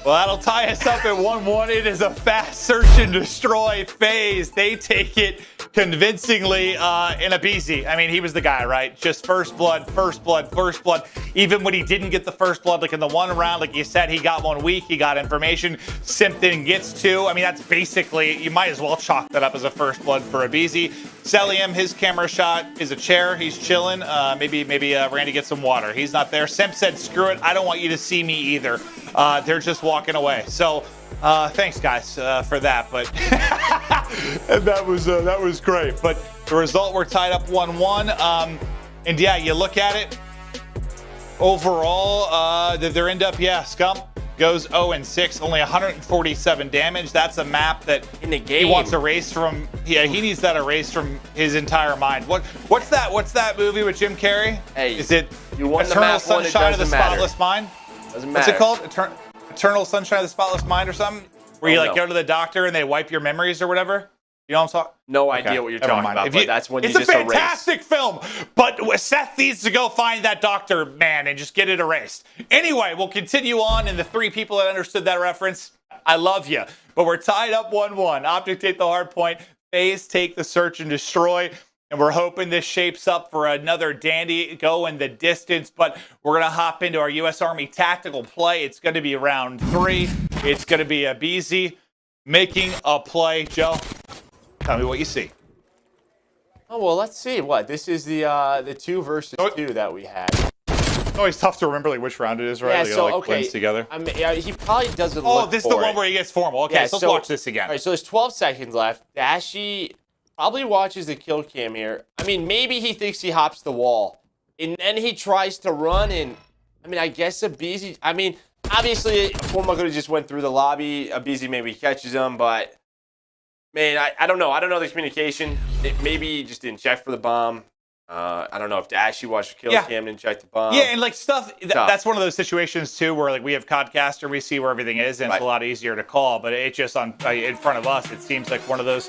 Well, that'll tie us up at 1-1. It is a fast search and destroy phase. They take it convincingly in aBeZy. I mean, he was the guy, right? Just first blood, first blood, first blood. Even when he didn't get the first blood, like in the one round, like you said, he got one weak. He got information. Simp then gets two. I mean, that's basically, you might as well chalk that up as a first blood for aBeZy. Cellium, his camera shot is a chair. He's chilling. Maybe Randy gets some water. He's not there. Simp said, screw it. I don't want you to see me either. They're just walking away. So thanks, guys, for that. But and that was great. But the result, we're tied up 1-1. And yeah, you look at it. Overall, they're end up, Scump goes 0-6, only 147 damage. That's a map that in the game he wants erased from. Yeah, he needs that erased from his entire mind. What's that movie with Jim Carrey? Hey, is it you won Eternal the map Sunshine of the Spotless Mind? Doesn't matter. What's it called? Eternal Sunshine of the Spotless Mind or something? Where you go to the doctor and they wipe your memories or whatever? You know what I'm talking? No idea what you're talking about, but that's when you just erase. It's a fantastic film, but Seth needs to go find that doctor, man, and just get it erased. Anyway, we'll continue on, and the three people that understood that reference, I love you. But we're tied up 1-1. OpTic take the hard point. FaZe take the search and destroy. And we're hoping this shapes up for another dandy go in the distance. But we're going to hop into our U.S. Army tactical play. It's going to be round 3. It's going to be aBeZy making a play. Joe, tell me what you see. Oh, well, let's see. What? This is the 2 versus 2 that we had. It's always tough to remember which round it is, right? Yeah, They so, all, blends together. I mean, he probably doesn't look this is the one where he gets formal. Okay, so let's watch this again. All right, so there's 12 seconds left. Dashy probably watches the kill cam here. I mean, maybe he thinks he hops the wall. And then he tries to run, and I mean, I guess aBeZy, I mean, obviously, Forma could have just went through the lobby. aBeZy maybe catches him, but man, I don't know. I don't know the communication. Maybe he just didn't check for the bomb. I don't know if Dashy watched the kill cam and checked the bomb. Yeah, and like that's one of those situations too where like we have Codcaster, we see where everything is, and it's a lot easier to call. But it just in front of us, it seems like one of those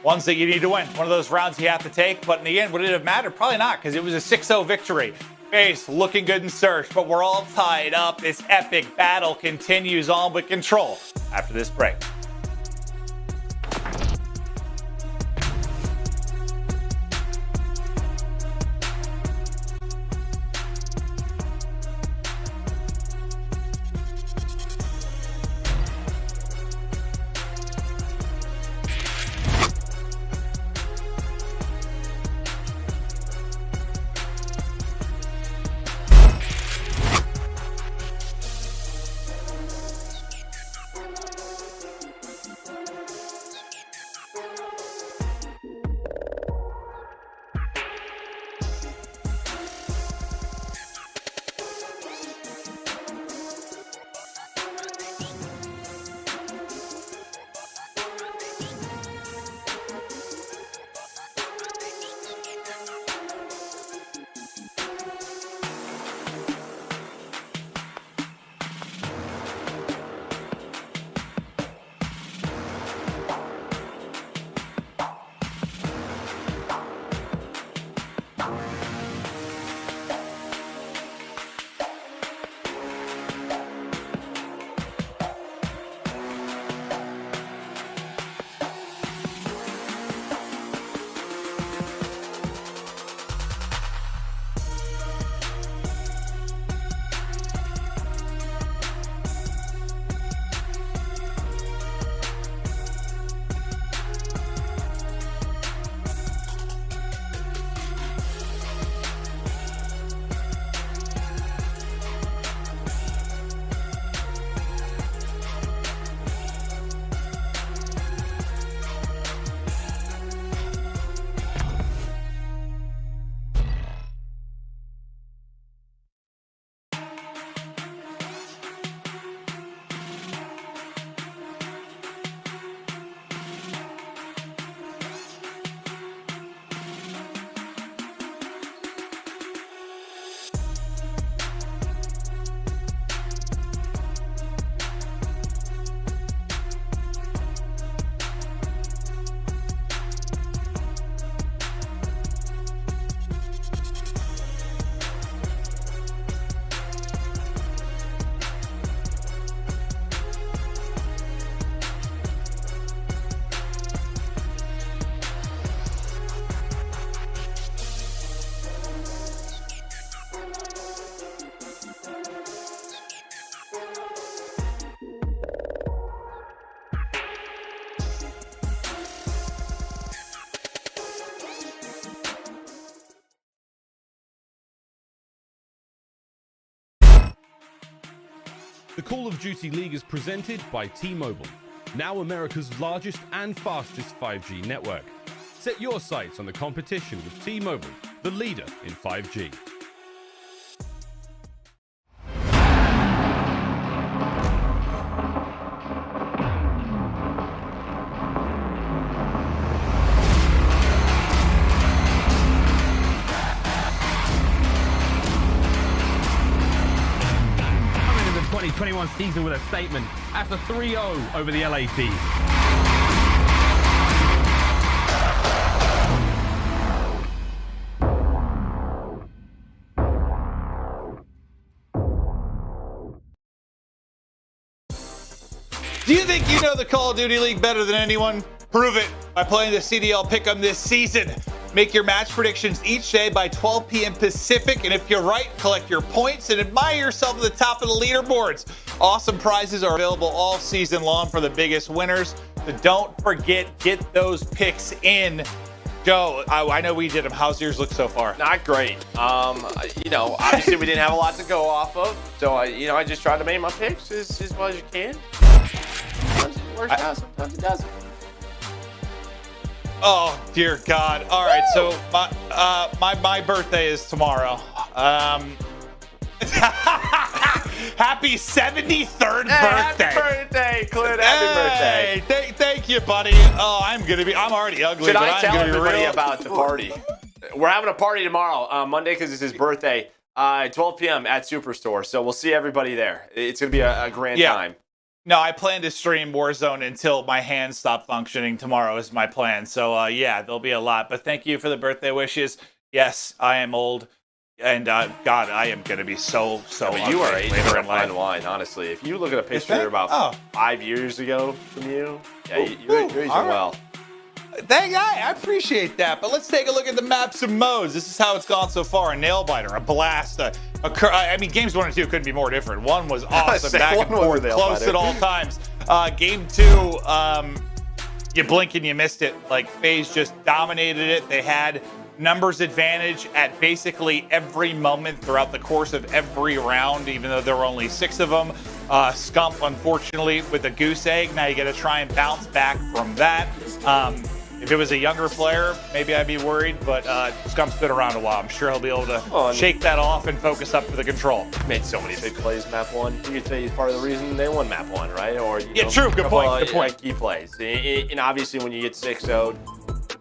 ones that you need to win. One of those rounds you have to take. But in the end, would it have mattered? Probably not, because it was a 6-0 victory. FaZe looking good in search, but we're all tied up. This epic battle continues on with control after this break. The Call of Duty League is presented by T-Mobile, now America's largest and fastest 5G network. Set your sights on the competition with T-Mobile, the leader in 5G. Coming into the 2021 season with a statement after 3-0 over the LA Thieves. Do you think you know the Call of Duty League better than anyone? Prove it by playing the CDL Pick'em this season. Make your match predictions each day by 12 p.m. Pacific, and if you're right, collect your points and admire yourself at the top of the leaderboards. Awesome prizes are available all season long for the biggest winners, so don't forget, get those picks in. Joe, I know we did them. How's yours look so far? Not great. You know, obviously we didn't have a lot to go off of, so I just tried to make my picks as well as you can. Sometimes it works out, sometimes it doesn't. Oh dear God! All right, so my birthday is tomorrow. Happy 73rd birthday! Happy birthday, Clint! Happy birthday! Thank you, buddy. Oh, I'm already ugly. Should but I I'm tell gonna be everybody real. about the party? We're having a party tomorrow, Monday, because it's his birthday. 12 p.m. at Superstore, so we'll see everybody there. It's gonna be a grand time. No, I plan to stream Warzone until my hands stop functioning. Tomorrow is my plan. So, yeah, there'll be a lot. But thank you for the birthday wishes. Yes, I am old. And, God, I am going to be so You are aging later like a in life. fine wine, honestly. If you look at a picture about 5 years ago from you, yeah, you're aging well. I appreciate that, but let's take a look at the maps and modes. This is how it's gone so far. A nail biter, a blast. I mean, games 1 and 2 couldn't be more different. 1 was awesome, back and forth, close at all times. Game 2, you blink and you missed it. Like, FaZe just dominated it. They had numbers advantage at basically every moment throughout the course of every round, even though there were only 6 of them. Scump, unfortunately, with a goose egg. Now you got to try and bounce back from that. If it was a younger player, maybe I'd be worried, but Scump's been around a while. I'm sure he'll be able to shake that off and focus up for the control. Made so many big plays map 1. You could say he's part of the reason they won map 1, right? Or true. Good point. Like key plays. And obviously, when you get 6-0'd,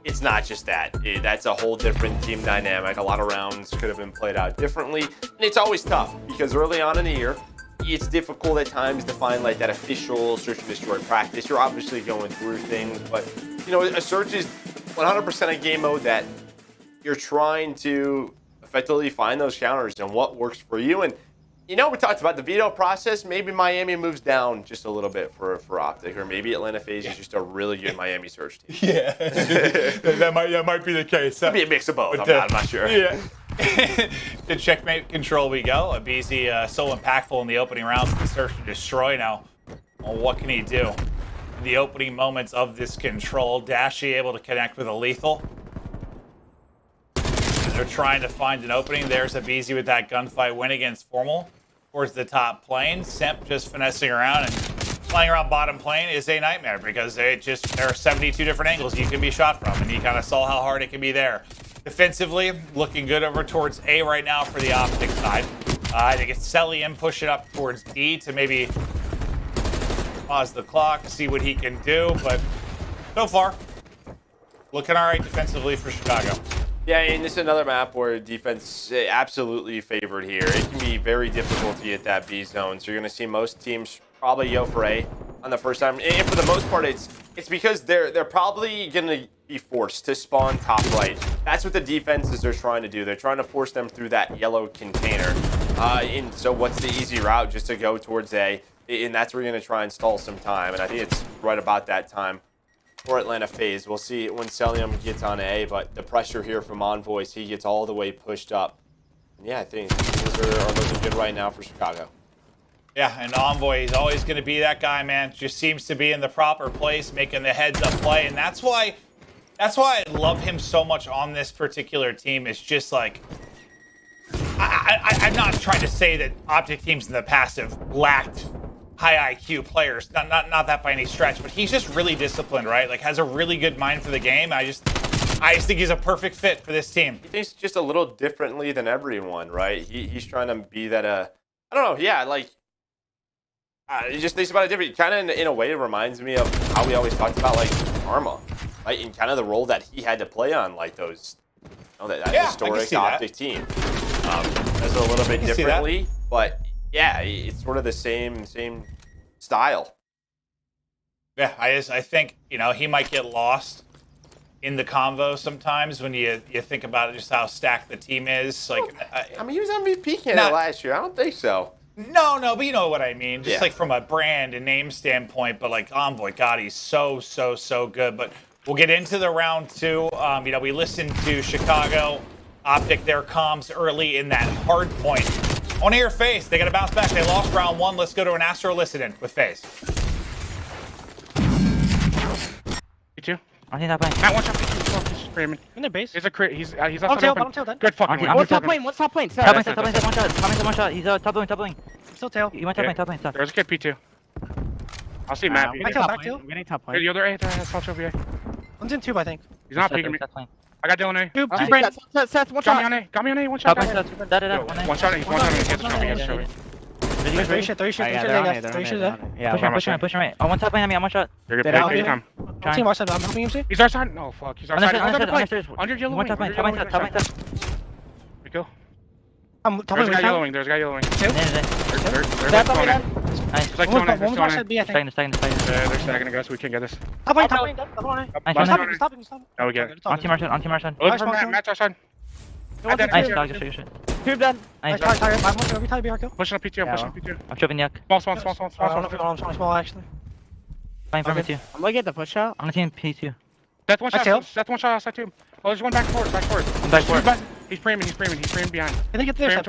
it's not just that. That's a whole different team dynamic. A lot of rounds could have been played out differently. And it's always tough because early on in the year, it's difficult at times to find like that official search and destroy practice. You're obviously going through things, but a search is 100% a game mode that you're trying to effectively find those counters and what works for you. And we talked about the veto process. Maybe Miami moves down just a little bit for OpTic, or maybe Atlanta FaZe is just a really good Miami search team. Yeah, that might be the case. Could be a mix of both. I'm not sure. Yeah. To checkmate control we go. aBeZy so impactful in the opening rounds of the search and destroy. Now, well, what can he do? In the opening moments of this control, Dashy able to connect with a lethal. They're trying to find an opening. There's aBeZy with that gunfight win against Formal towards the top plane. Simp just finessing around and playing around bottom plane is a nightmare because there are 72 different angles you can be shot from, and you kind of saw how hard it can be there. Defensively, looking good over towards A right now for the OpTic side. I think it's Cellium pushing up towards B to maybe pause the clock, see what he can do, but so far, looking all right defensively for Chicago. Yeah, and this is another map where defense absolutely favored here. It can be very difficult to get that B zone, so you're going to see most teams probably go for A on the first time. And for the most part, it's because they're probably going to be forced to spawn top right. That's what the defenses are trying to do. They're trying to force them through that yellow container. And so what's the easy route? Just to go towards A. And that's where you're going to try and stall some time. And I think it's right about that time for Atlanta FaZe. We'll see when Cellium gets on A, but the pressure here from Envoy, he gets all the way pushed up. And yeah, I think things are looking good right now for Chicago. Yeah, and Envoy is always going to be that guy, man. Just seems to be in the proper place, making the heads-up play, and that's why I love him so much on this particular team. It's just like, I'm not trying to say that OpTic teams in the past have lacked high IQ players. Not that by any stretch, but he's just really disciplined, right? Like has a really good mind for the game. I just think he's a perfect fit for this team. He thinks just a little differently than everyone, right? He's trying to be that. I don't know. Yeah, like he just thinks about it different. Kind of in a way, it reminds me of how we always talked about like Arma, right? And kind of the role that he had to play on like those, that historic OpTic team. Does it a little bit differently, but yeah, it's sort of the same style. Yeah, I think he might get lost in the convo sometimes when you think about it, just how stacked the team is. Like, I mean, he was MVP candidate last year. I don't think so. No, but you know what I mean. Just like from a brand and name standpoint. But like Envoy, God, he's so good. But we'll get into the round 2. We listened to Chicago, OpTic, their comms early in that hard point. I want to hear FaZe. They got to bounce back. They lost round 1. Let's go to an Astro listen-in with FaZe. You too. I think that plane. Matt, watch out. He's screaming. In their base. He's a crit. He's outside Bottom open. tail, Good fucking win. What's top lane? What's top lane? Top lane, Top lane, one shot. One shot. He's top lane. Still tail. You want top lane, top. There's a kid P2. I'll see Matt. Back tail. We're getting top lane. The other A, touch over here. One's in tube, I think. He's not peeking me. I got Dylan A. Tube, Brent. Seth, one shot. Got me on A, one shot. One shot. One shot, he's one shot. He gets shot. Three shit. Yeah, push him right. On one top lane, I'm one shot. You're good. Take your time. I'm helping him, see? He's our side. No, fuck. He's our side. Under yellow wing. Top lane. Top lane. We go. Top There's a lane. guy yellow wing. There's a guy yellow wing. They're That's going in. Nice. It's like going in. They're One shot B, I think. Second. They're stacking us. We can get this. Top lane. Stop. No, we get it. On team Martian. Look for Matt. Our side. Nice, dog. Just shoot. Tube done. Nice. Pushing up P2. I'm tripping Yuck. Small. Actually. Fine for me too. I'm gonna get the push out. I'm gonna team P2. That's one shot. That's one shot outside too. Oh, there's one back forward. I'm back forward. He's framing behind. I think it's there.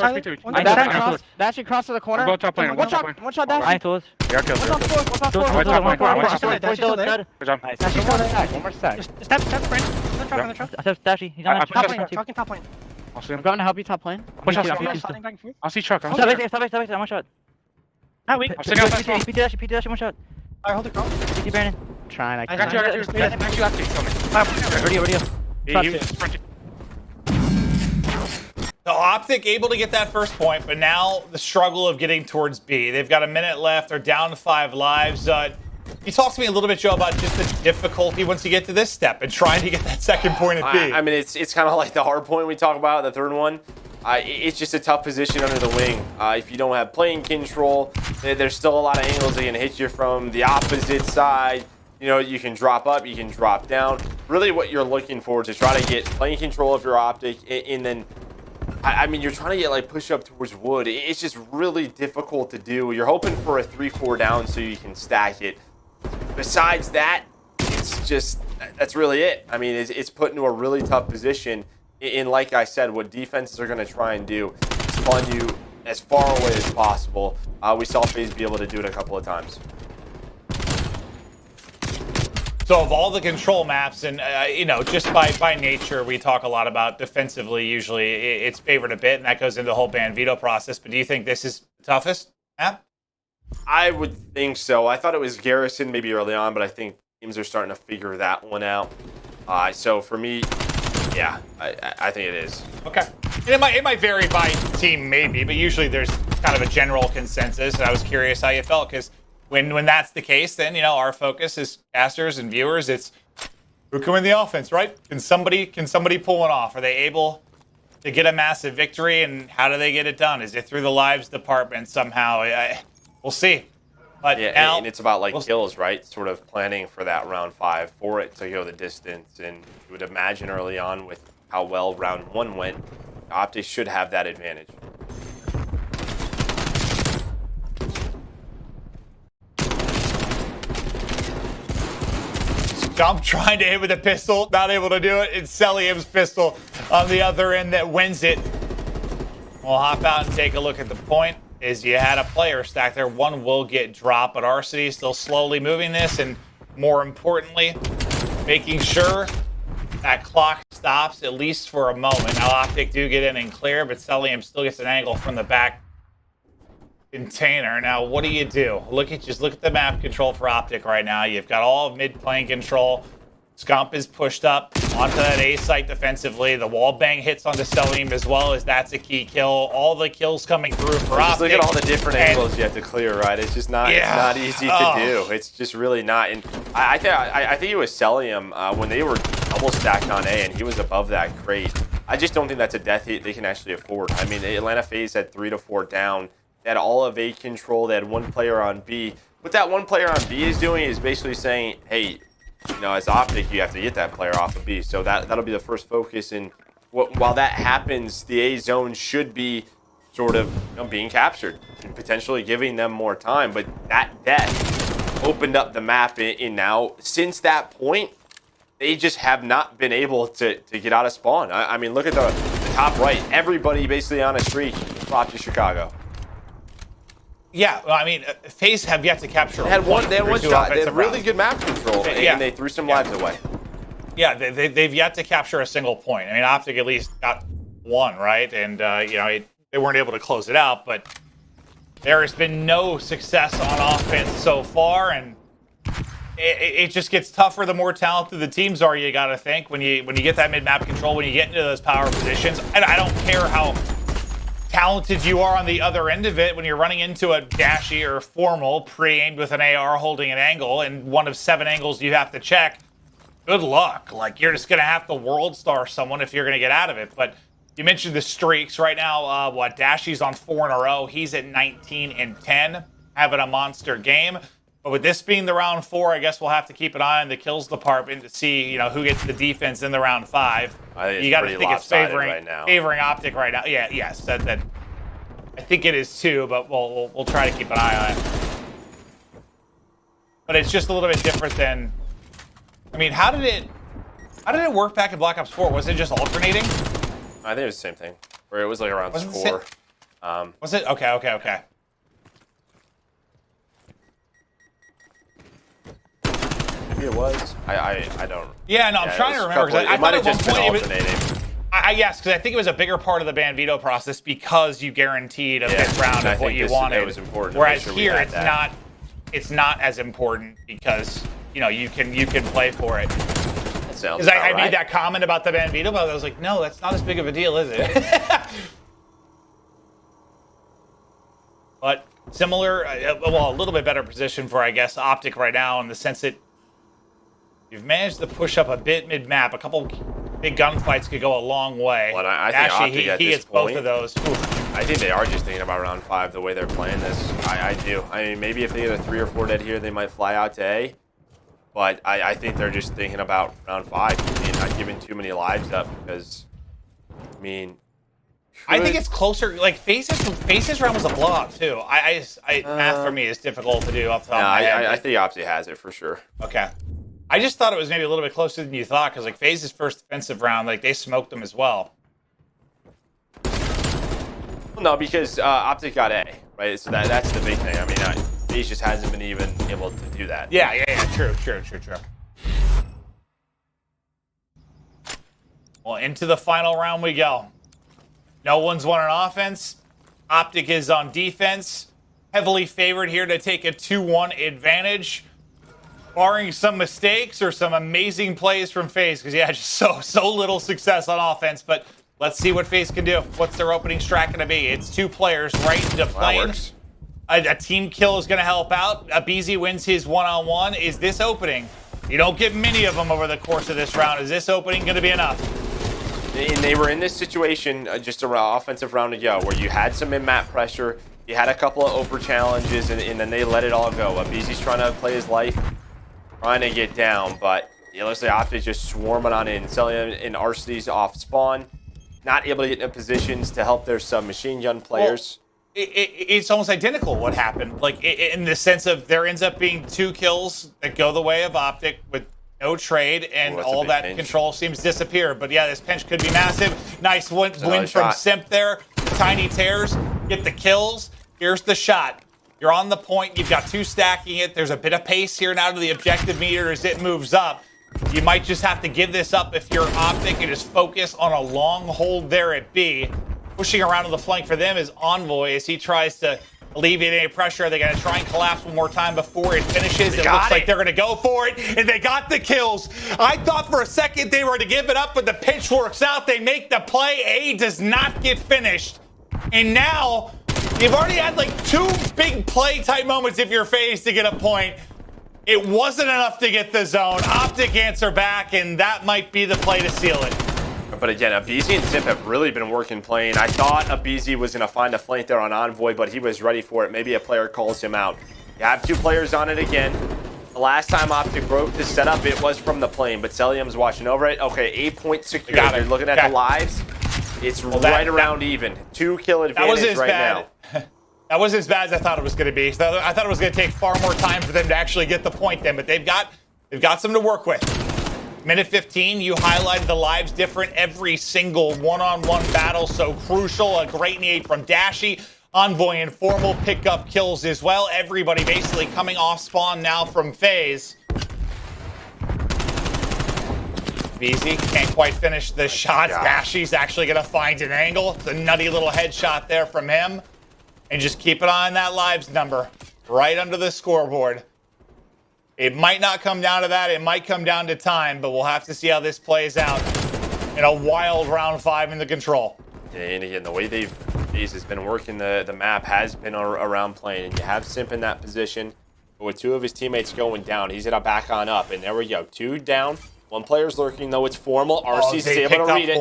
Dashy cross to the corner. Go top lane. One shot Dash. I told. Yeah, kill. One more stack. Step, Brent. Dashy. He's on top lane. Top lane. I'll see him. I'm going to help you top lane. Push out. I'll see Chuck. Stop. One shot. I'm sitting outside small. PT Dash, one shot. Alright, hold the call. PT Brandon. Trying. I got you. Next you left. Radio. He was sprinting. So OpTic able to get that first point, but now the struggle of getting towards B. They've got a minute left. They're down to 5 lives. You talk to me a little bit, Joe, about just the difficulty once you get to this step and trying to get that second point at B. I mean, it's kind of like the hard point we talk about, the third one. It's just a tough position under the wing. If you don't have plane control, there's still a lot of angles that can hit you from the opposite side. You can drop up, you can drop down. Really what you're looking for is to try to get plane control of your OpTic, and then, I mean, you're trying to get like push up towards wood. It's just really difficult to do. You're hoping for a 3-4 down so you can stack it. Besides that, it's just, that's really it. I mean, it's put into a really tough position. And like I said, what defenses are going to try and do is spawn you as far away as possible. We saw FaZe be able to do it a couple of times. So of all the control maps, and just by nature, we talk a lot about defensively. Usually, it's favored a bit, and that goes into the whole ban veto process. But do you think this is the toughest map? I would think so. I thought it was Garrison maybe early on, but I think teams are starting to figure that one out. So for me, yeah, I think it is. Okay. And it might vary by team maybe, but usually there's kind of a general consensus. And I was curious how you felt, because when that's the case, then our focus as casters and viewers, it's who can win the offense, right? Can somebody pull one off? Are they able to get a massive victory, and how do they get it done? Is it through the lives department somehow? We'll see. But yeah, now, and it's about like kills, right? Sort of planning for that round 5 for it to go the distance, and you would imagine early on with how well round 1 went, OpTic should have that advantage. Scump trying to hit with a pistol, not able to do it. It's Cellium's pistol on the other end that wins it. We'll hop out and take a look at the point. Is you had a player stack there. One will get dropped, but Arcitys still slowly moving this, and more importantly, making sure that clock stops at least for a moment. Now OpTic do get in and clear, but Cellium still gets an angle from the back. container. Now, what do? Just look at the map control for OpTic right now. You've got all of mid plane control. Scump is pushed up onto that A site defensively. The wall bang hits onto Cellium as well, as that's a key kill. All the kills coming through for OpTic. Just look at all the different angles you have to clear, right? It's just not, it's not easy to do. It's just really not. And I think it was Cellium when they were double stacked on A and he was above that crate. I just don't think that's a death hit they can actually afford. I mean, Atlanta FaZe had 3 to 4 down. They had all of A control. They had 1 player on B. What that 1 player on B is doing is basically saying, hey, you know, as OpTic, you have to get that player off of B. So that'll be the first focus. And while that happens, the A zone should be sort of being captured and potentially giving them more time. But that death opened up the map in now. Since that point, they just have not been able to get out of spawn. I mean, look at the top right. Everybody basically on a streak for OpTic Chicago. Yeah, well, I mean, FaZe have yet to capture. They had one shot. They had really good map control, and they threw some lives away. Yeah, they've yet to capture a single point. I mean, OpTic at least got 1, right? And, you know, they weren't able to close it out, but there has been no success on offense so far, and it just gets tougher the more talented the teams are, you got to think, when you get that mid-map control, when you get into those power positions. And I don't care how talented you are on the other end of it when you're running into a Dashy or Formal pre-aimed with an AR holding an angle and one of 7 angles you have to check. Good luck. Like, you're just going to have to world star someone if you're going to get out of it. But you mentioned the streaks. Right now, Dashy's on 4 in a row. He's at 19 and 10, having a monster game. But with this being the round 4, I guess we'll have to keep an eye on the kills department to see, you know, who gets the defense in the round 5. You got to think it's favoring OpTic right now. Yeah, yes, that I think it is too, but we'll try to keep an eye on it. But it's just a little bit different than. I mean, how did it work back in Black Ops 4? Was it just alternating? I think it was the same thing, where it was like around 4. Was it? Okay. Maybe it was. I don't. Yeah, no, I'm trying to remember. It might have just been alternating. Yes, because I think it was a bigger part of the ban veto process because you guaranteed a fifth round of what you wanted. It was important. Whereas here, it's not as important because you know you can play for it. Because I made that comment about the ban veto, but I was like, no, that's not as big of a deal, is it? But similar, well, a little bit better position for, I guess, OpTic right now in the sense that you've managed to push up a bit mid-map. A couple big gunfights could go a long way. Well, I think Dashy, he hits both of those. Oof. I think they are just thinking about round 5 the way they're playing this. I do. I mean, maybe if they get a 3 or 4 dead here, they might fly out to A. But I think they're just thinking about round 5 and not giving too many lives up because, I mean... I think it's closer. Like, FaZe's round was a blowout, too. Math for me is difficult to do off the top of my head. I think OpTic has it for sure. Okay. I just thought it was maybe a little bit closer than you thought, because like FaZe's first defensive round, like they smoked them as well. No, because OpTic got A, right? So that's the big thing. I mean, FaZe just hasn't been even able to do that. Yeah. True. Well, into the final round we go. No one's won on offense. OpTic is on defense. Heavily favored here to take a 2-1 advantage. Barring some mistakes or some amazing plays from FaZe, because yeah, just so little success on offense. But let's see what FaZe can do. What's their opening strat going to be? It's 2 players right into plane. A team kill is going to help out. aBeZy wins his one-on-one. Is this opening? You don't get many of them over the course of this round. Is this opening going to be enough? And they were in this situation just around offensive round ago, where you had some in-map pressure, you had a couple of over challenges, and then they let it all go. aBeZy's trying to play his life. Trying to get down, but it looks like OpTic just swarming on in. Cellium and Arcitys off spawn. Not able to get in positions to help their submachine gun players. Well, it's almost identical what happened. Like, in the sense of there ends up being 2 kills that go the way of OpTic with no trade, and all that pinch. Control seems to disappear. But yeah, this pinch could be massive. Nice win from Simp there. Tiny tears, get the kills. Here's the shot. You're on the point. You've got 2 stacking it. There's a bit of pace here now to the objective meter as it moves up. You might just have to give this up if you're OpTic and just focus on a long hold there at B. Pushing around to the flank for them is Envoy as he tries to alleviate any pressure. They're going to try and collapse one more time before it finishes. It looks like they're going to go for it, and they got the kills. I thought for a second they were to give it up, but the pitch works out. They make the play. A does not get finished. And now, you've already had like 2 big play type moments if you're FaZe to get a point. It wasn't enough to get the zone. OpTic answer back, and that might be the play to seal it. But again, aBeZy and Simp have really been working playing. I thought aBeZy was going to find a flank there on Envoy, but he was ready for it. Maybe a player calls him out. You have 2 players on it again. The last time OpTic broke this setup, it was from the plane, but Cellium's watching over it. Okay, 8-point secure. You're looking at the lives. It's right around even. 2 kill advantage right now. That wasn't as bad as I thought it was going to be. So I thought it was going to take far more time for them to actually get the point then, but they've got something to work with. Minute 15, you highlighted the lives different every single one-on-one battle, so crucial. A great nade from Dashy. Envoy and Formal pick up kills as well. Everybody basically coming off spawn now from FaZe. aBeZy can't quite finish the shots. Dashy's actually going to find an angle. It's a nutty little headshot there from him. And just keep an eye on that lives number right under the scoreboard. It might not come down to that. It might come down to time, but we'll have to see how this plays out in a wild round 5 in the control. Yeah, and again, the way FaZe has been working the map has been around playing, and you have Simp in that position. But with 2 of his teammates going down, he's going to back on up, and there we go. 2 down. 1 player's lurking, though. It's Formal. RC's able to read it.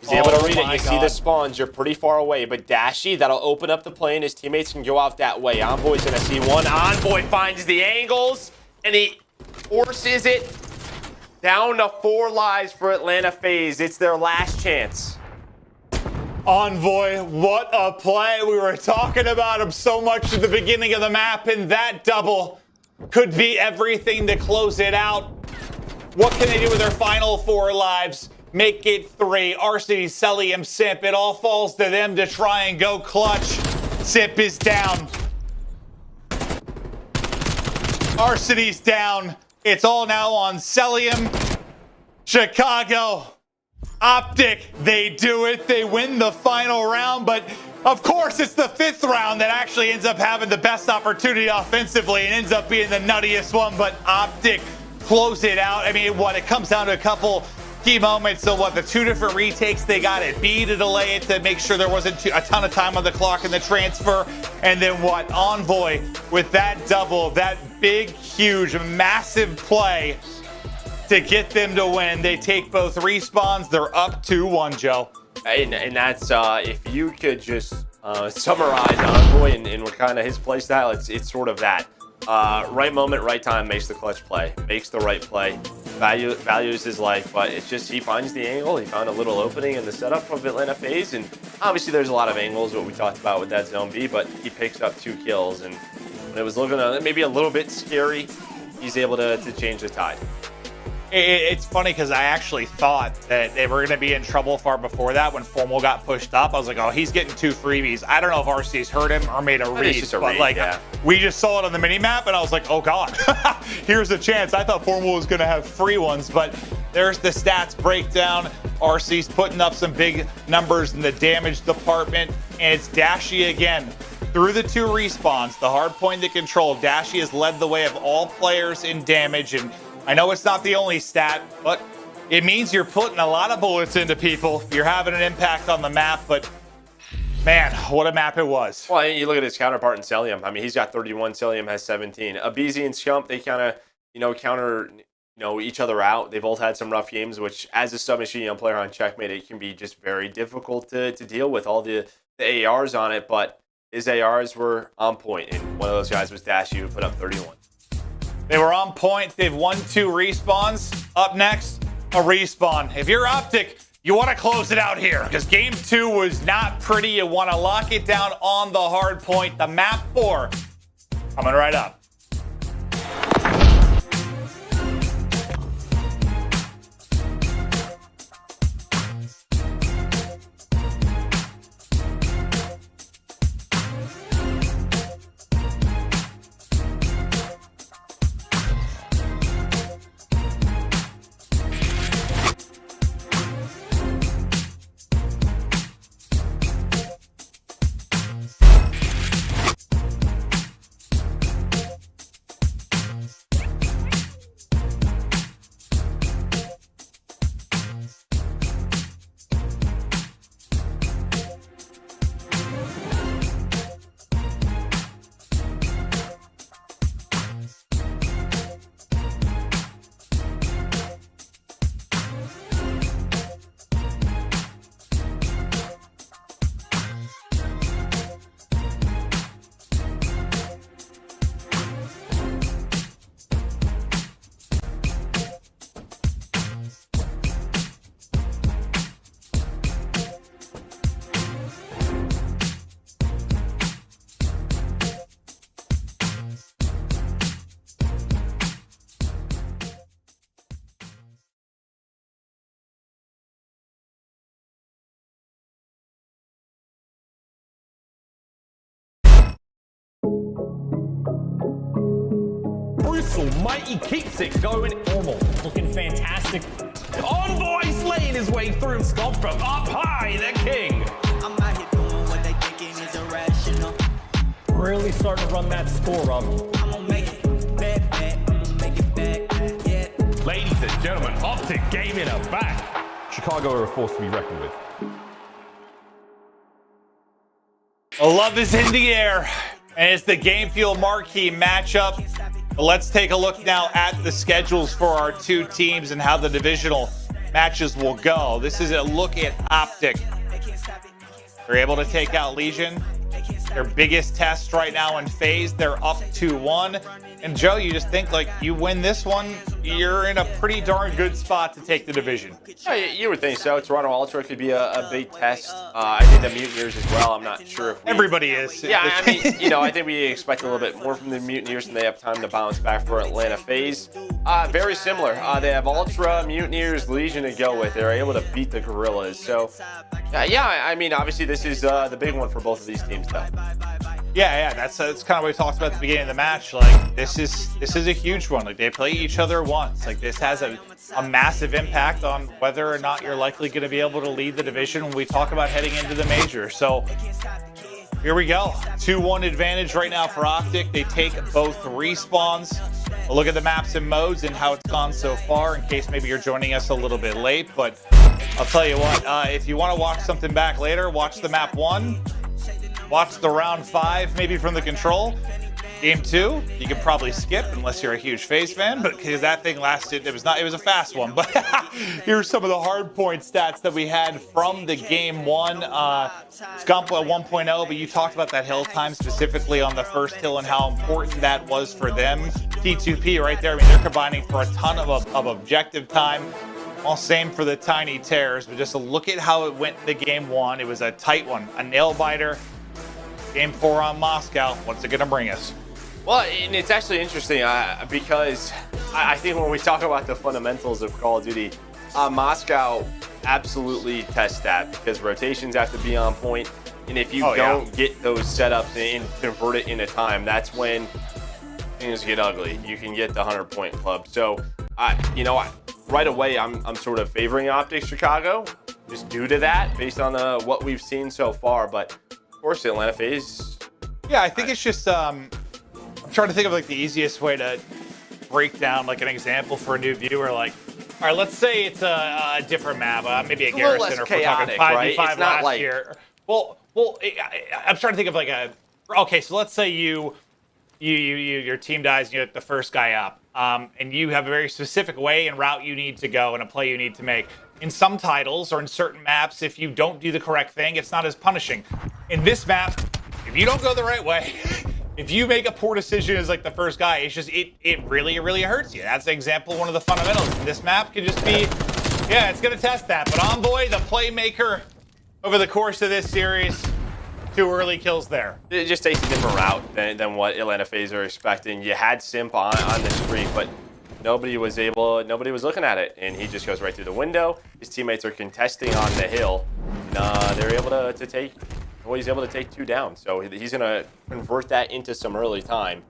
He's able to read it. You see the spawns. You're pretty far away. But Dashy, that'll open up the plane. His teammates can go out that way. Envoy's going to see 1. Envoy finds the angles, and he forces it down to 4 lives for Atlanta FaZe. It's their last chance. Envoy, what a play. We were talking about him so much at the beginning of the map, and that double could be everything to close it out. What can they do with their final 4 lives? Make it 3. Arcitys, Cellium, Simp. It all falls to them to try and go clutch. Simp is down. Arcitys down. It's all now on Cellium. Chicago. OpTic, they do it. They win the final round, but of course it's the 5th round that actually ends up having the best opportunity offensively and ends up being the nuttiest one, but OpTic close it out. I mean, it comes down to a couple key moments. So the 2 different retakes they got at B to delay it to make sure there wasn't a ton of time on the clock in the transfer. And then Envoy with that double, that big, huge, massive play to get them to win. They take both respawns. They're up 2-1, Joe. And that's, if you could just summarize Envoy and what kind of his play style, it's sort of that. Right moment, right time makes the clutch play, makes the right play, values his life, but it's just he finds the angle. He found a little opening in the setup of Atlanta FaZe, and obviously there's a lot of angles, what we talked about with that zone B, but he picks up 2 kills, and when it was looking maybe a little bit scary, he's able to change the tide. It's funny because I actually thought that they were going to be in trouble far before that when Formal got pushed up. I was like, oh, he's getting 2 freebies. I don't know if Arcitys heard him or made a read, but we just saw it on the mini map, and I was like, oh god, here's a chance. I thought Formal was going to have free ones, but there's the stats breakdown. Arcitys putting up some big numbers in the damage department, and it's Dashy again. Through the 2 respawns, the hard point to control, Dashy has led the way of all players in damage, and I know it's not the only stat, but it means you're putting a lot of bullets into people. You're having an impact on the map, but man, what a map it was. Well, you look at his counterpart in Cellium. I mean, he's got 31, Cellium has 17. aBeZy and Scump, they kind of, counter, each other out. They both had some rough games, which as a submachine player on Checkmate, it can be just very difficult to deal with all the ARs on it, but his ARs were on point, and one of those guys was Dashy, who put up 31. They were on point. They've won 2 respawns. Up next, a respawn. If you're OpTic, you want to close it out here because game 2 was not pretty. You want to lock it down on the hard point. The map 4 coming right up. almighty keeps it going. Normal, looking fantastic. Envoy slaying his way through. Scump from up high, the king. I'm out here doing what they thinking is irrational. Really starting to run that score up. I'm gonna make it back, I'm gonna make it back, yeah. Ladies and gentlemen, OpTic Gaming are back. Chicago are a force to be reckoned with. Love is in the air, and it's the Game Fuel Marquee matchup. But let's take a look now at the schedules for our two teams and how the divisional matches will go. This is a look at OpTic. They're able to take out Legion. Their biggest test right now in FaZe. They're up 2-1. And Joe, you just think like you win this one, you're in a pretty darn good spot to take the division. Yeah, you would think so. Toronto Ultra could be a big test. I think the Mutineers as well. I'm not sure if everybody is. Yeah, I mean, you know, I think we expect a little bit more from the Mutineers, and they have time to bounce back for Atlanta FaZe. Very similar. They have Ultra, Mutineers, Legion to go with. They're able to beat the Guerrillas. So, yeah, I mean, obviously this is the big one for both of these teams, though. Yeah, that's kind of what we talked about at the beginning of the match. Like this is a huge one. Like they play each other once. Like this has a massive impact on whether or not you're likely going to be able to lead the division when we talk about heading into the major. So here we go. 2-1 advantage right now for OpTic. They take both respawns. We'll look at the maps and modes and how it's gone so far in case maybe you're joining us a little bit late. But I'll tell you what, if you want to watch something back later, watch the map 1. Watch the round 5, maybe from the control. Game 2, you can probably skip unless you're a huge FaZe fan, but because that thing lasted, it was a fast one. But here's some of the hard point stats that we had from the game 1. Scump at 1.0, but you talked about that hill time specifically on the first hill and how important that was for them. T2P right there, I mean, they're combining for a ton of objective time. All same for the tiny tears, but just a look at how it went in the game 1. It was a tight one, a nail biter. Game 4 on Moscow. What's it going to bring us? Well, and it's actually interesting because I think when we talk about the fundamentals of Call of Duty, Moscow absolutely tests that because rotations have to be on point. And if you don't get those setups and convert it into time, that's when things get ugly. You can get the 100-point club. So, you know, right away, I'm sort of favoring OpTic Chicago just due to that based on what we've seen so far. But of course, the Atlanta FaZe. Yeah, I think it's just I'm trying to think of like the easiest way to break down like an example for a new viewer. Like, all right, let's say it's a different map, maybe a Garrison, or if we're talking 5v5 right? last year. Well, I'm trying to think of like a. Okay, so let's say your team dies and you're the first guy up, and you have a very specific way and route you need to go and a play you need to make. In some titles or in certain maps, if you don't do the correct thing, it's not as punishing. In this map, if you don't go the right way, if you make a poor decision as like the first guy, it's just it really hurts you. That's an example, one of the fundamentals. This map could just be, yeah, it's gonna test that. But Envoy, the playmaker, over the course of this series, 2 early kills there. It just takes a different route than what Atlanta FaZe are expecting. You had Simp on the streak, but nobody was looking at it, and he just goes right through the window. His teammates are contesting on the hill. They're able to take. Well, he's able to take 2 down, so he's gonna convert that into some early time.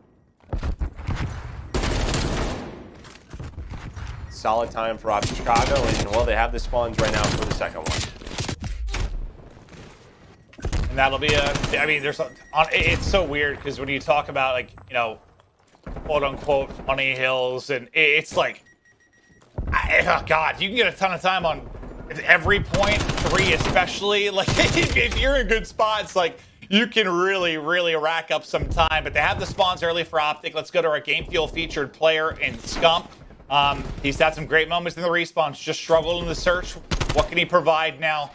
Solid time for OpTic Chicago, and well, they have the spawns right now for the second one. And that'll be I mean, it's so weird because when you talk about like, you know, quote unquote funny hills, and it's like, oh God, you can get a ton of time on every point, 3 especially. Like if you're in good spots, like you can really rack up some time. But they have the spawns early for OpTic. Let's go to our Game Fuel featured player in Scump. He's had some great moments in the respawns, just struggled in the search. What can he provide now?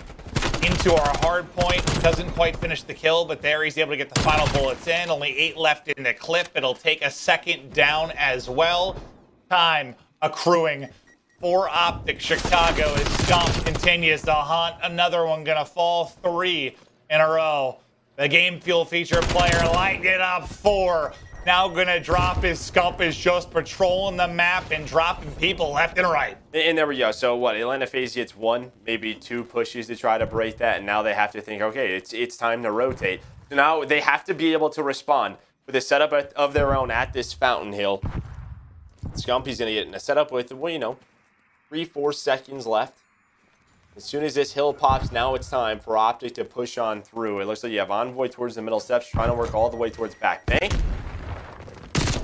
Into our hard point, doesn't quite finish the kill, but there he's able to get the final bullets in. Only 8 left in the clip. It'll take a second down as well. Time accruing for OpTic Chicago as Scump continues to hunt. Another one gonna fall, 3 in a row. The Game Fuel feature player lighting it up 4. Now gonna drop his Scump is just patrolling the map and dropping people left and right. And there we go. So what? Atlanta FaZe gets 1, maybe 2 pushes to try to break that, and now they have to think, okay, it's time to rotate. So now they have to be able to respond with a setup of their own at this Fountain Hill. Scump. He's going to get in a setup with, well, you know, 3-4 seconds left. As soon as this hill pops, now it's time for OpTic to push on through. It looks like you have Envoy towards the middle steps, trying to work all the way towards back bank.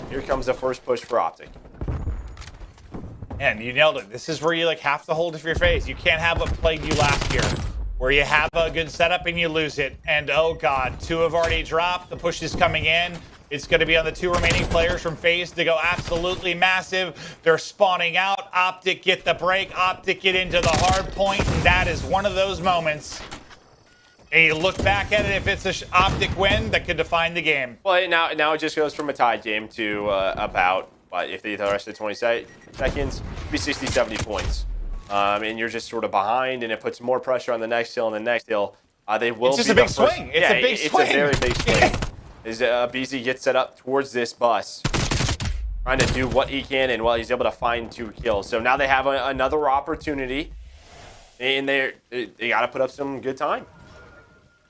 Here comes the first push for OpTic. And you nailed it. This is where you like have to hold it for your FaZe. You can't have what plagued you last year, where you have a good setup and you lose it. And oh god, 2 have already dropped. The push is coming in. It's going to be on the 2 remaining players from FaZe to go absolutely massive. They're spawning out. OpTic get the break. OpTic get into the hard point, and that is one of those moments. And you look back at it, if it's an OpTic win, that could define the game. Well, now it just goes from a tied game to about, if they hit the rest of the 20 seconds, it'd be 60, 70 points. And you're just sort of behind, and it puts more pressure on the next hill and the next hill. They will It's just be a big the first, swing. It's a big swing. It's a very big swing. As aBeZy gets set up towards this bus, trying to do what he can, and well, he's able to find 2 kills. So now they have another opportunity, and they got to put up some good time.